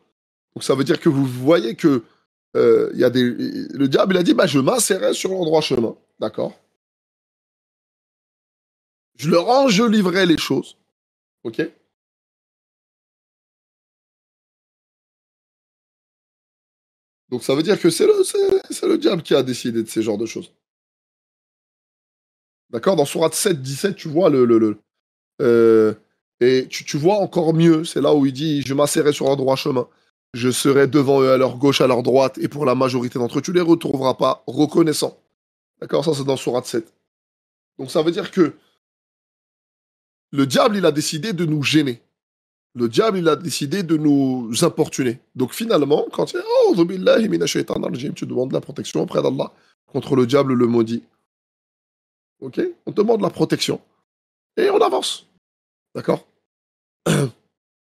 Donc ça veut dire que vous voyez que le diable, il a dit, bah, je m'insérais sur l'endroit chemin. D'accord? Je leur enjoliverai les choses. Ok? Donc ça veut dire que c'est le diable qui a décidé de ces genres de choses. D'accord? Dans Sourate 7, 17, tu vois euh, et tu vois encore mieux, c'est là où il dit, je m'asserai sur un droit chemin. Je serai devant eux à leur gauche, à leur droite, et pour la majorité d'entre eux, tu les retrouveras pas reconnaissants. D'accord? Ça, c'est dans Sourate 7. Donc ça veut dire que le diable, il a décidé de nous gêner. Le diable, il a décidé de nous importuner. Donc finalement, quand tu tu demandes la protection auprès d'Allah contre le diable, le maudit. Ok? On te demande la protection. Et on avance. D'accord?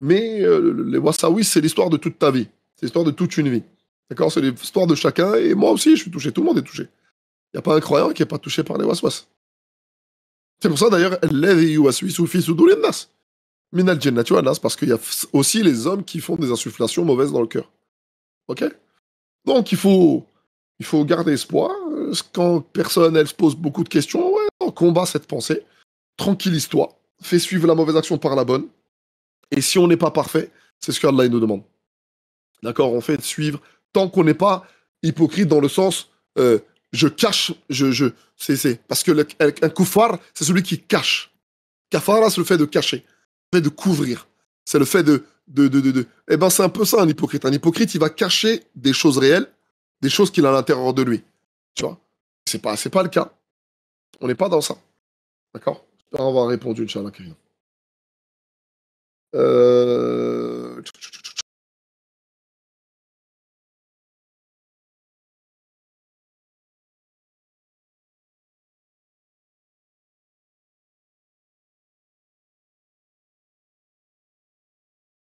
Mais les Wassawis, c'est l'histoire de toute ta vie. C'est l'histoire de toute une vie. D'accord? C'est l'histoire de chacun. Et moi aussi, je suis touché. Tout le monde est touché. Il n'y a pas un croyant qui n'est pas touché par les waswas. C'est pour ça d'ailleurs, min al-jannati wan nas, parce qu'il y a aussi les hommes qui font des insufflations mauvaises dans le cœur. Ok? Donc il faut garder espoir. Quand personne, elle se pose beaucoup de questions, ouais, on combat cette pensée. Tranquillise-toi. Fais suivre la mauvaise action par la bonne. Et si on n'est pas parfait, c'est ce qu'Allah nous demande. D'accord? On fait suivre tant qu'on n'est pas hypocrite dans le sens je cache, parce que un kuffar, c'est celui qui cache. Kafara, c'est le fait de cacher, le fait de couvrir. C'est le fait Eh ben, c'est un peu ça un hypocrite. Un hypocrite, il va cacher des choses réelles, des choses qu'il a à l'intérieur de lui. Tu vois? C'est pas le cas. On n'est pas dans ça. D'accord? J'espère avoir répondu, Inch'Allah, Karim. Euh...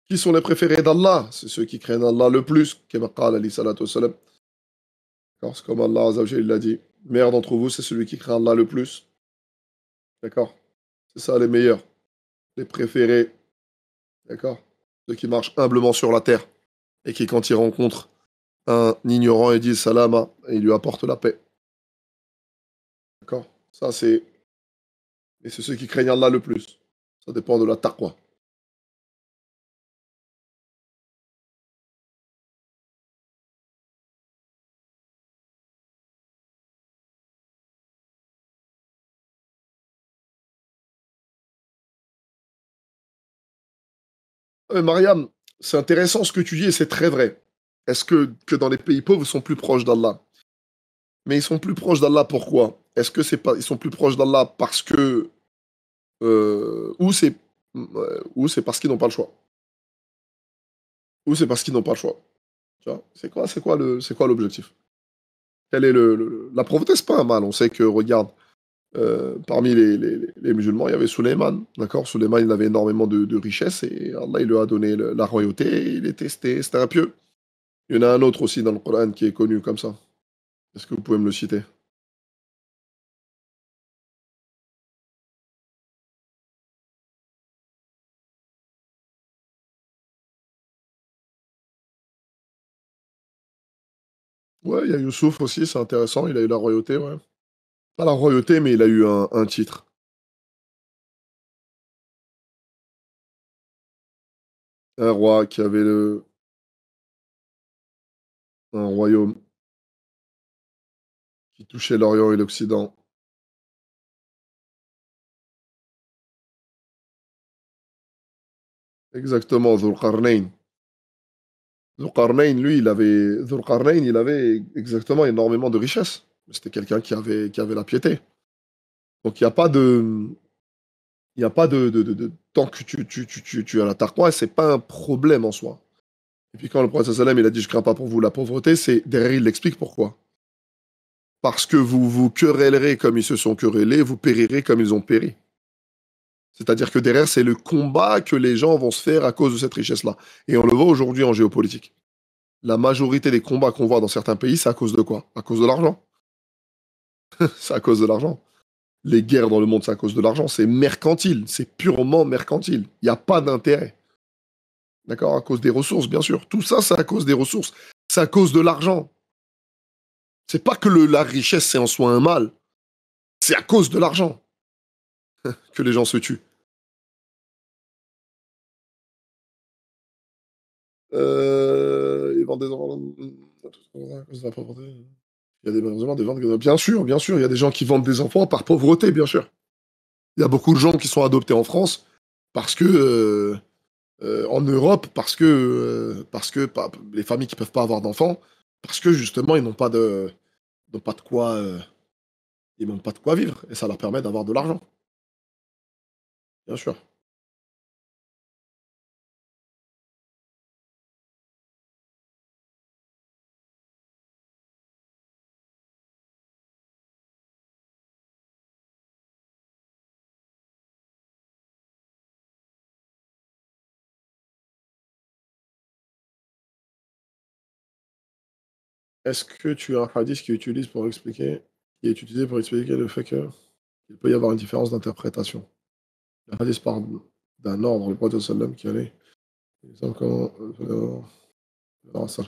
Qui sont les préférés d'Allah? C'est ceux qui craignent Allah le plus. Kama qala alayhi salatu wassalam. D'accord? C'est comme Allah Azza wa Jalla, il l'a dit. Le meilleur d'entre vous, c'est celui qui craint Allah le plus. D'accord? C'est ça les meilleurs, les préférés. D'accord? Ceux qui marchent humblement sur la terre et qui, quand ils rencontrent un ignorant, ils disent salama et ils lui apportent la paix. D'accord? Ça, c'est. Et c'est ceux qui craignent Allah le plus. Ça dépend de la taqwa. Mariam, c'est intéressant ce que tu dis et c'est très vrai. Est-ce que dans les pays pauvres, ils sont plus proches d'Allah? Mais ils sont plus proches d'Allah pourquoi? Est-ce que c'est pas, ils sont plus proches d'Allah parce que ou c'est parce qu'ils n'ont pas le choix? Ou c'est parce qu'ils n'ont pas le choix? Tu vois? C'est quoi l'objectif? Quel est la pauvreté, c'est pas un mal. On sait que, regarde, parmi les musulmans, il y avait Suleiman. D'accord? Suleiman, il avait énormément de richesses et Allah, il lui a donné la royauté et il était, c'était un pieux. Il y en a un autre aussi dans le Coran qui est connu comme ça. Est-ce que vous pouvez me le citer? Ouais, il y a Youssouf aussi, c'est intéressant. Il a eu la royauté, ouais. Pas la royauté, mais il a eu un titre. Un roi qui avait un royaume qui touchait l'Orient et l'Occident. Exactement, Dhul Qarnayn. Zulqarnayn, lui, Zulqarnayn, il avait exactement énormément de richesses. C'était quelqu'un qui avait la piété. Donc, tant que tu as la taqwa, c'est pas un problème en soi. Et puis, quand le prophète sallam, il a dit, je crains pas pour vous la pauvreté, c'est, derrière, il explique pourquoi. Parce que vous vous querellerez comme ils se sont querellés, vous périrez comme ils ont péri. C'est-à-dire que derrière, c'est le combat que les gens vont se faire à cause de cette richesse-là. Et on le voit aujourd'hui en géopolitique. La majorité des combats qu'on voit dans certains pays, c'est à cause de quoi? À cause de l'argent. C'est à cause de l'argent. Les guerres dans le monde, c'est à cause de l'argent. C'est mercantile. C'est purement mercantile. Il n'y a pas d'intérêt. D'accord? À cause des ressources, bien sûr. Tout ça, c'est à cause des ressources. C'est à cause de l'argent. C'est pas que la richesse, c'est en soi un mal. C'est à cause de l'argent que les gens se tuent. Ils vendent des enfants. À cause de la pauvreté. Il y a malheureusement des ventes. Bien sûr, il y a des gens qui vendent des enfants par pauvreté, bien sûr. Il y a beaucoup de gens qui sont adoptés en France parce que, en Europe, parce que les familles qui peuvent pas avoir d'enfants, parce que justement ils n'ont pas de quoi, ils n'ont pas de quoi vivre et ça leur permet d'avoir de l'argent, bien sûr. Est-ce que tu as un hadith qui est utilisé pour expliquer le fait qu'il peut y avoir une différence d'interprétation? Le hadith parle d'un ordre, le prophète sallam qui allait. Il semble ça.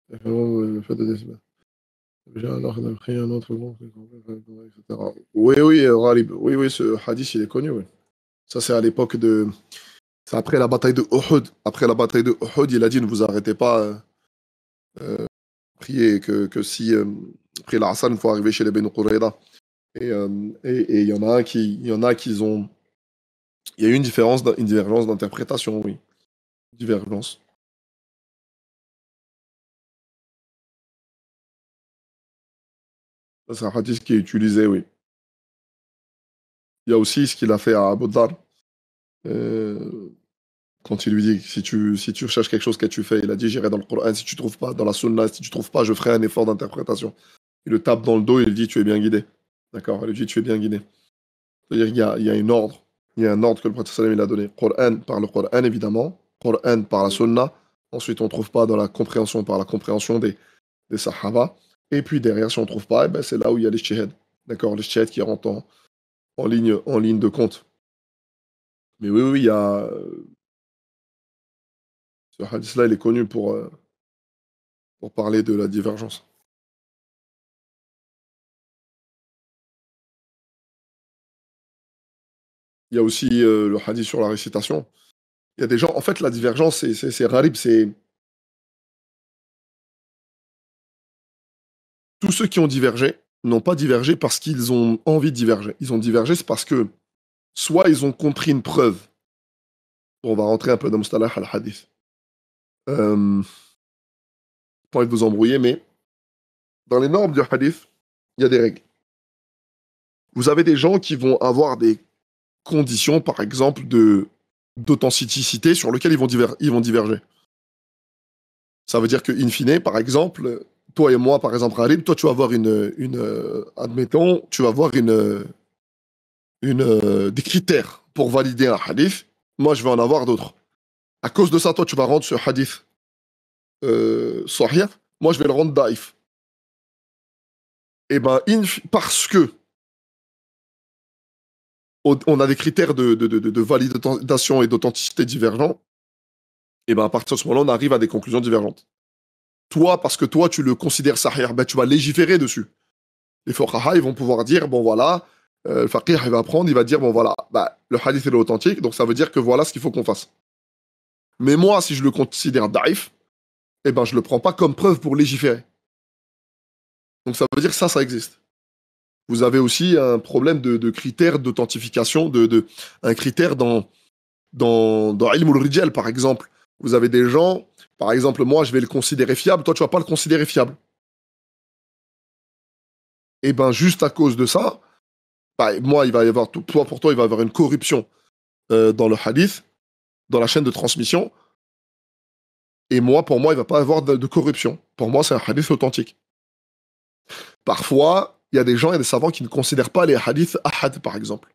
Le fait de décider. Déjà, alors qu'on a pris un autre groupe, etc. Oui, oui, Ghalib. Oui, oui, ce hadith, il est connu, oui. Ça, c'est à l'époque de. C'est après la bataille de Uhud. Après la bataille de Uhud, il a dit ne vous arrêtez pas, priez que si. Après la Hassan, il faut arriver chez les Benu Qurayda. Et il y en a qui ont. Il y a eu une divergence d'interprétation, oui. Divergence. Ça, c'est un hadith qui est utilisé, oui. Il y a aussi ce qu'il a fait à Abu Dhar. Euh, Quand il lui dit, si tu recherches quelque chose que tu fais, il a dit, j'irai dans le Coran. Si tu trouves pas, dans la Sunna, si tu trouves pas, je ferai un effort d'interprétation. Il le tape dans le dos et il dit, tu es bien guidé. D'accord? Il lui dit, tu es bien guidé. C'est-à-dire qu'il y a un ordre. Il y a un ordre que le prophète sallam il a donné. Coran par le Coran, évidemment. Coran par la Sunna. Ensuite, on ne trouve pas dans la compréhension, par la compréhension des Sahaba. Et puis derrière, si on ne trouve pas, eh ben, c'est là où il y a les l'ijtihad. D'accord? Les L'ijtihad qui rentrent en ligne de compte. Mais oui, oui, il y a. Ce hadith-là, il est connu pour parler de la divergence. Il y a aussi le hadith sur la récitation. Il y a des gens, en fait, la divergence, c'est rarib, c'est tous ceux qui ont divergé n'ont pas divergé parce qu'ils ont envie de diverger. Ils ont divergé, c'est parce que soit ils ont compris une preuve. On va rentrer un peu dans Mustalah al-Hadith. Pas envie de vous embrouiller, mais dans les normes du hadith, il y a des règles. Vous avez des gens qui vont avoir des conditions, par exemple, d'authenticité sur lesquelles ils vont diverger. Ça veut dire que, in fine, par exemple, toi et moi, par exemple, Khalid, toi, tu vas avoir admettons, tu vas avoir des critères pour valider un hadith. Moi, je vais en avoir d'autres. À cause de ça, toi, tu vas rendre ce hadith sahih. Moi, je vais le rendre daif. Et ben, parce que on a des critères de validation et d'authenticité divergents, et ben, à partir de ce moment-là, on arrive à des conclusions divergentes. Toi, parce que toi, tu le considères sahih, ben, tu vas légiférer dessus. Les fuqaha, ils vont pouvoir dire, bon voilà, le faqih, il va prendre, il va dire, bon voilà, bah, le hadith est authentique, donc ça veut dire que voilà ce qu'il faut qu'on fasse. Mais moi, si je le considère daif, eh ben, je le prends pas comme preuve pour légiférer. Donc ça veut dire que ça existe. Vous avez aussi un problème de critères d'authentification, un critère dans ilm rijal par exemple. Vous avez des gens, par exemple, moi, je vais le considérer fiable, toi, tu vas pas le considérer fiable. Et ben, juste à cause de ça, bah, moi, il va y avoir, toi, pour toi, il va y avoir une corruption dans le hadith, dans la chaîne de transmission. Et moi, pour moi, il va pas y avoir de corruption. Pour moi, c'est un hadith authentique. Parfois, il y a des gens, il y a des savants qui ne considèrent pas les hadiths ahad, par exemple.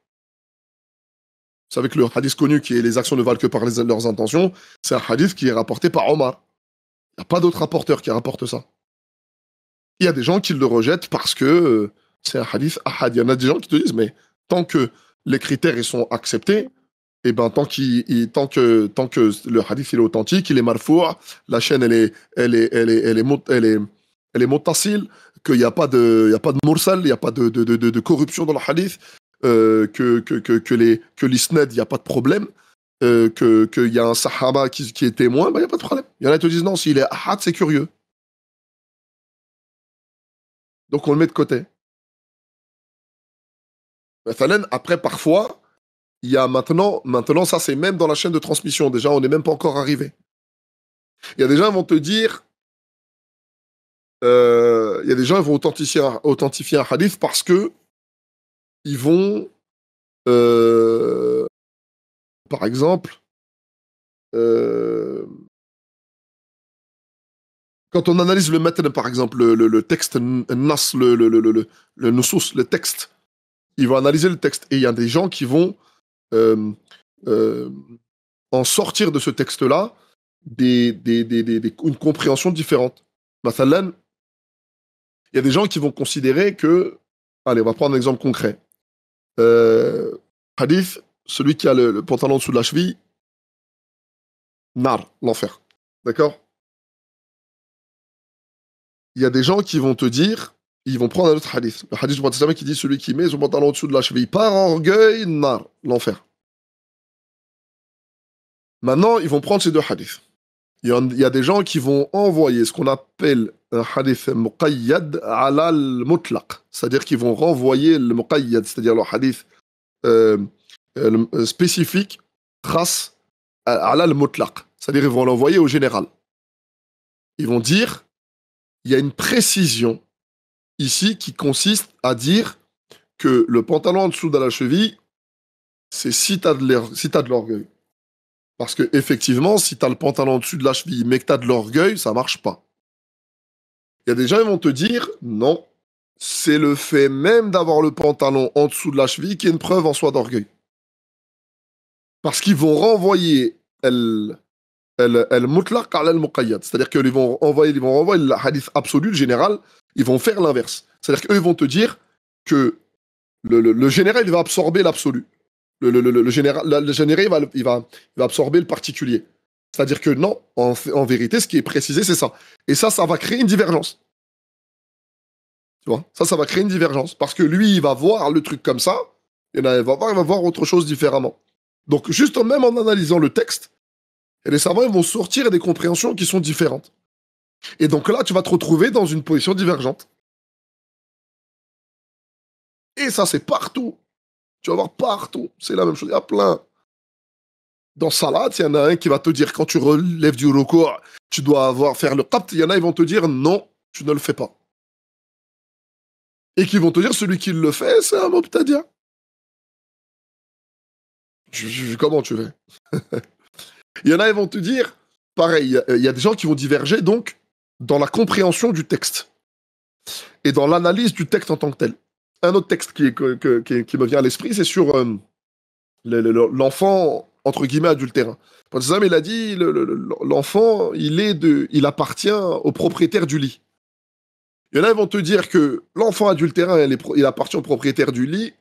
Vous savez que le hadith connu, qui est les actions ne valent que par leurs intentions, c'est un hadith qui est rapporté par Omar. Il n'y a pas d'autre rapporteur qui rapporte ça. Il y a des gens qui le rejettent parce que c'est un hadith ahad. Il y en a des gens qui te disent, mais tant que les critères ils sont acceptés, et ben tant que le hadith il est authentique, il est marfou', la chaîne elle est muttasil, qu'il n'y a pas de mursal, il n'y a pas de corruption dans le hadith, que l'isnad il n'y a pas de problème, qu'il y a un sahaba qui est témoin, ben il n'y a pas de problème. Il y en a qui te disent non, s'il est ahad, c'est curieux. Donc on le met de côté. Après, parfois, il y a maintenant, ça c'est même dans la chaîne de transmission. Déjà, on n'est même pas encore arrivé. Il y a des gens qui vont te dire, il y a des gens qui vont authentifier un hadith parce que ils vont, par exemple, quand on analyse le matn, par exemple, le texte nas, le nusus, le texte, ils vont analyser le texte. Et il y a des gens qui vont euh, euh, en sortir de ce texte-là une compréhension différente. Mathalan, il y a des gens qui vont considérer que, allez, on va prendre un exemple concret. Hadith, celui qui a le pantalon dessous de la cheville, nar, l'enfer. D'accord? Il y a des gens qui vont te dire, ils vont prendre un autre hadith. Le hadith du prophète qui dit celui qui met son pantalon au-dessous de la cheville par orgueil, nar, l'enfer. Maintenant, ils vont prendre ces deux hadiths. Il y a des gens qui vont envoyer ce qu'on appelle un hadith muqayyad ala al-mutlaq. C'est-à-dire qu'ils vont renvoyer le muqayyad, c'est-à-dire le hadith spécifique, trace ala al-mutlaq. C'est-à-dire qu'ils vont l'envoyer au général. Ils vont dire, il y a une précision ici qui consiste à dire que le pantalon en dessous de la cheville, c'est si tu as de l'orgueil. Parce que effectivement, si tu as le pantalon au-dessus de la cheville, mais que tu as de l'orgueil, ça marche pas. Il y a des gens qui vont te dire, non, c'est le fait même d'avoir le pantalon en dessous de la cheville qui est une preuve en soi d'orgueil. Parce qu'ils vont renvoyer mutlaq ala al-muqayyad. C'est-à-dire qu'ils vont renvoyer le hadith absolu, le général, ils vont faire l'inverse. C'est-à-dire qu'eux, ils vont te dire que le général, il va absorber l'absolu. Le général, il va absorber le particulier. C'est-à-dire que non, en vérité, ce qui est précisé, c'est ça. Et ça va créer une divergence. Tu vois, ça va créer une divergence. Parce que lui, il va voir le truc comme ça, et là, il va voir autre chose différemment. Donc, juste même en analysant le texte, les savants ils vont sortir des compréhensions qui sont différentes. Et donc là, tu vas te retrouver dans une position divergente. Et ça, c'est partout. Tu vas voir partout. C'est la même chose. Il y a plein. Dans Salat, il y en a un qui va te dire quand tu relèves du recours, tu dois faire le qabt. Il y en a, ils vont te dire non, tu ne le fais pas. Et qui vont te dire celui qui le fait, c'est un mubtadia. Comment tu fais? Il y en a, ils vont te dire pareil. Il y a des gens qui vont diverger donc dans la compréhension du texte et dans l'analyse du texte en tant que tel. Un autre texte qui me vient à l'esprit, c'est sur l'enfant, entre guillemets, adultérin. Sam, il a dit, l'enfant, il appartient au propriétaire du lit. Il y en a, ils vont te dire que l'enfant adultérin, il appartient au propriétaire du lit.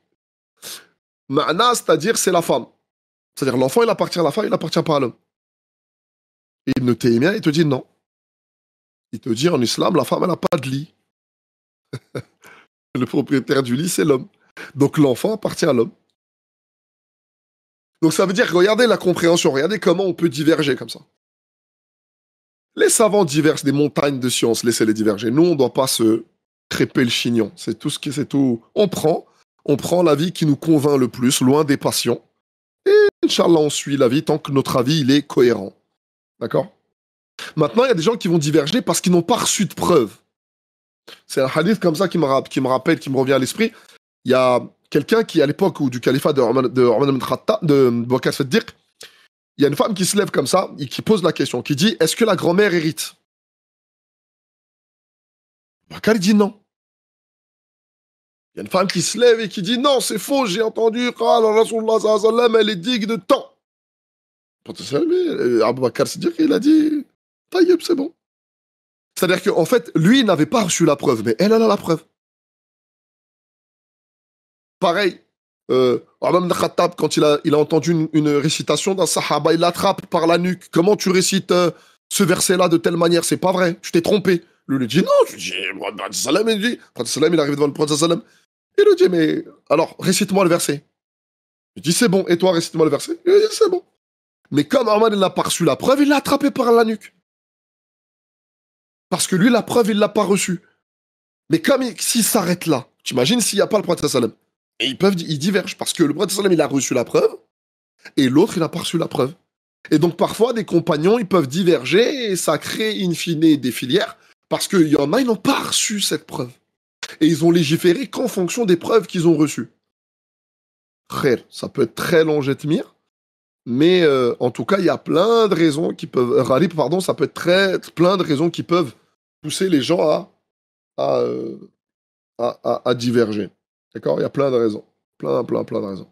Ma'na, c'est-à-dire, c'est la femme. C'est-à-dire, l'enfant, il appartient à la femme, il n'appartient pas à l'homme. Et Ibn Taymiyyah, il te dit non. Il te dit, en islam, la femme, elle n'a pas de lit. Le propriétaire du lit, c'est l'homme. Donc l'enfant appartient à l'homme. Donc ça veut dire, regardez la compréhension, regardez comment on peut diverger comme ça. Les savants divergent des montagnes de science, laissez-les diverger. Nous, on ne doit pas se crêper le chignon. C'est tout ce qui, c'est tout. On prend l'avis qui nous convainc le plus, loin des passions. Et Inch'Allah, on suit l'avis tant que notre avis, il est cohérent. D'accord? Maintenant, il y a des gens qui vont diverger parce qu'ils n'ont pas reçu de preuves. C'est un hadith comme ça qui me rappelle, qui me revient à l'esprit. Il y a quelqu'un qui, à l'époque du califat de Omar ibn Khattab, de Boubacar Siddiq, il y a une femme qui se lève comme ça et qui pose la question, qui dit, est-ce que la grand-mère hérite? Boubacar dit non. Il y a une femme qui se lève et qui dit non, c'est faux, j'ai entendu, elle est digne de temps. Abu Bakr Siddiq, il a dit, taïeb, c'est bon. C'est-à-dire qu'en fait, lui, il n'avait pas reçu la preuve, mais elle a la preuve. Pareil, Omar ibn Khattab, quand il a entendu une récitation d'un sahaba, il l'attrape par la nuque. Comment tu récites ce verset-là de telle manière? C'est pas vrai, tu t'es trompé. Lui, il dit non, je dis, il arrive devant le prophète, il lui dit, mais alors, récite-moi le verset. Il dit, c'est bon, et toi, récite-moi le verset. Il dit, c'est bon. Mais comme Omar, il n'a pas reçu la preuve, il l'a attrapé par la nuque. Parce que lui, la preuve, il l'a pas reçue. Mais comme s'il s'arrête là, t'imagines s'il n'y a pas le prophète sallam, et ils divergent parce que le prophète sallam, il a reçu la preuve et l'autre, il n'a pas reçu la preuve. Et donc parfois, des compagnons, ils peuvent diverger et ça crée in fine des filières parce qu'il y en a, ils n'ont pas reçu cette preuve. Et ils ont légiféré qu'en fonction des preuves qu'ils ont reçues. Khair, ça peut être très long, Jetmir, mais en tout cas, il y a plein de raisons qui peuvent... Ralib, pardon, ça peut être plein de raisons qui peuvent pousser les gens à, euh, à diverger. D'accord? Il y a plein de raisons. Plein de raisons.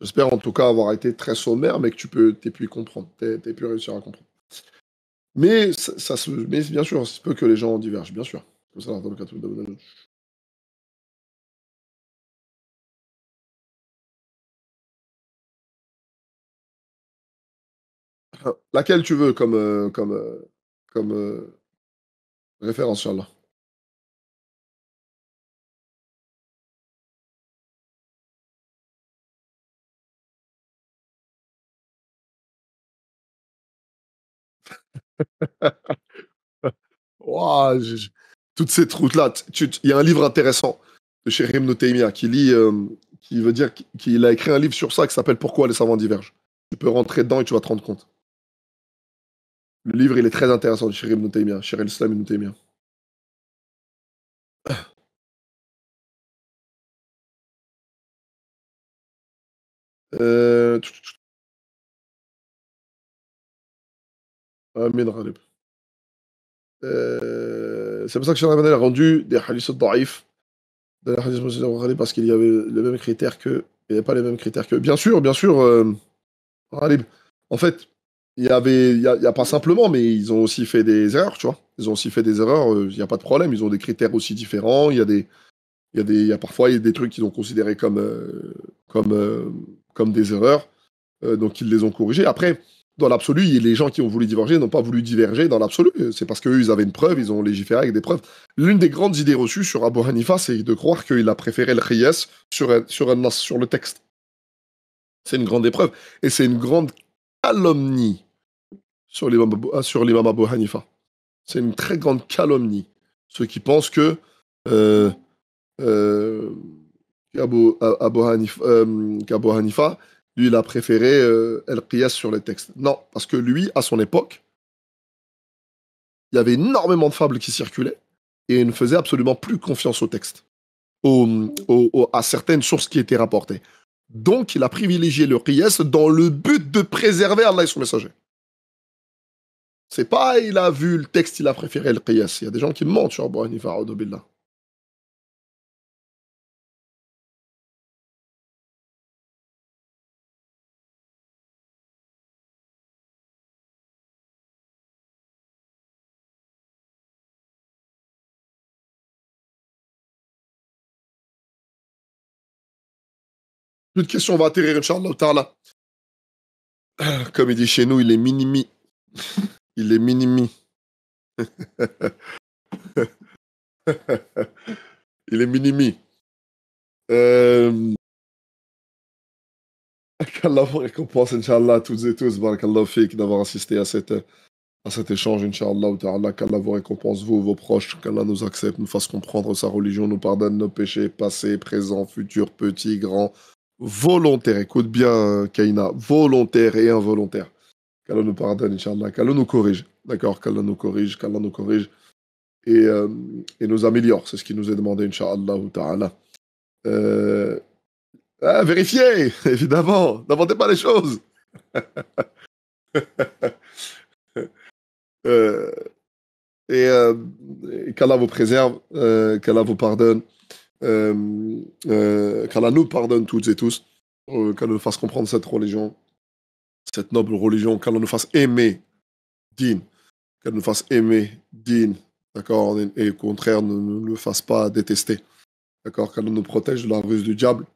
J'espère en tout cas avoir été très sommaire, mais que t'aies pu comprendre. T'aies pu réussir à comprendre. Mais, mais bien sûr, c'est peu que les gens divergent, bien sûr. Comme ça, dans le cas de... Laquelle tu veux comme référence, Inch'Allah. Ouah, toutes ces routes-là. Il y a un livre intéressant de Cheikh Ibn Taymiyyah qui veut dire qu'il a écrit un livre sur ça qui s'appelle Pourquoi les savants divergent. Tu peux rentrer dedans et tu vas te rendre compte. Le livre, il est très intéressant de Cheikh Ibn Taymiyyah, Cheikh el-Islam Ibn Taymiyyah. Euh... Amin Ghalib. C'est pour ça que Cheikh Ibn a rendu des hadiths da'if, des hadiths muslims Ghalib, parce qu'il y avait les mêmes critères que. Il n'y avait pas les mêmes critères que. Bien sûr, Ghalib. En fait, il y a pas simplement, mais ils ont aussi fait des erreurs, tu vois. Ils ont aussi fait des erreurs, il n'y a pas de problème. Ils ont des critères aussi différents. Il y a parfois il y a des trucs qu'ils ont considérés comme, comme des erreurs. Donc ils les ont corrigés. Après, dans l'absolu, les gens qui ont voulu diverger n'ont pas voulu diverger dans l'absolu. C'est parce qu'eux, ils avaient une preuve, ils ont légiféré avec des preuves. L'une des grandes idées reçues sur Abu Hanifa, c'est de croire qu'il a préféré le khiyas sur le texte. C'est une grande épreuve. Et c'est une grande calomnie sur l'imam Abu Hanifa. C'est une très grande calomnie. Ceux qui pensent que euh, euh, qu'Abu Hanifa, lui, il a préféré El-Qiyas sur les textes. Non, parce que lui, à son époque, il y avait énormément de fables qui circulaient et il ne faisait absolument plus confiance aux textes, à certaines sources qui étaient rapportées. Donc, il a privilégié le Qiyas dans le but de préserver Allah et son messager. C'est pas, il a vu le texte, il a préféré le Qiyas. Il y a des gens qui mentent sur Abu Hanifa, a'udhu billah. Plus de questions, on va atterrir, Inch'Allah ta'ala. Comme il dit chez nous, il est minimi. Il est minimi. Il est minimi. Euh, Qu'Allah vous récompense, Inch'Allah, à toutes et tous, barakallahu fik, d'avoir assisté à cet échange, Inch'Allah, ta'ala, qu'Allah vous récompense, vous, vos proches, qu'Allah nous accepte, nous fasse comprendre sa religion, nous pardonne nos péchés, passés, présents, futurs, petits, grands, volontaires. Écoute bien, Kaina, volontaires et involontaires. qu'Allah nous pardonne, Inch'Allah, qu'Allah nous corrige, d'accord, qu'Allah nous corrige, et nous améliore, c'est ce qui nous est demandé, Inch'Allah ta'ala. Vérifiez, évidemment, n'inventez pas les choses. Euh, et qu'Allah vous préserve, qu'Allah vous pardonne, qu'Allah nous pardonne toutes et tous, qu'Allah nous fasse comprendre cette religion, cette noble religion, qu'Allah nous fasse aimer Din, qu'Allah nous fasse aimer Din, d'accord, et au contraire ne nous le fasse pas détester, d'accord, qu'Allah nous protège de la ruse du diable,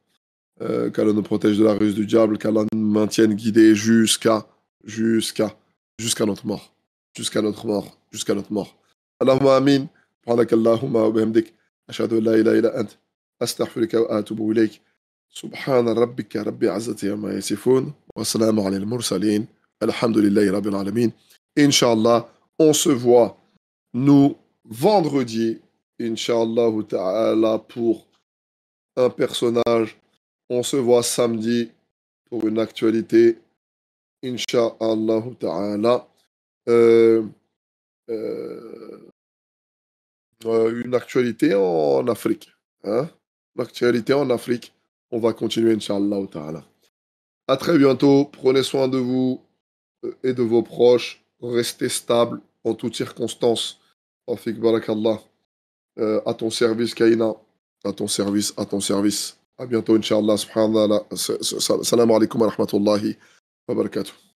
qu'Allah nous protège de la ruse du diable, qu'Allah nous maintienne guidés jusqu'à notre mort, jusqu'à notre mort. Allahumma amin. سبحانك اللهم وبحمدك أشهد أن لا إله إلا أنت أستغفرك وأتوب إليك سبحان ربك رب العزة عما يصفون وسلام على المرسلين الحمد لله رب العالمين. Inch'Allah, on se voit nous vendredi, Inch'Allah ta'ala, pour un personnage. On se voit samedi pour une actualité, Inch'Allah ta'ala. Une actualité en Afrique. Hein? L'actualité en Afrique. On va continuer, Inch'Allah ta'ala. À très bientôt. Prenez soin de vous et de vos proches. Restez stable en toutes circonstances. Tawfiq barakallah. À ton service, Kaina. À ton service, à ton service. À bientôt, Inch'Allah. Subhanallah. Salam alaikum wa rahmatullahi wa barakatuh.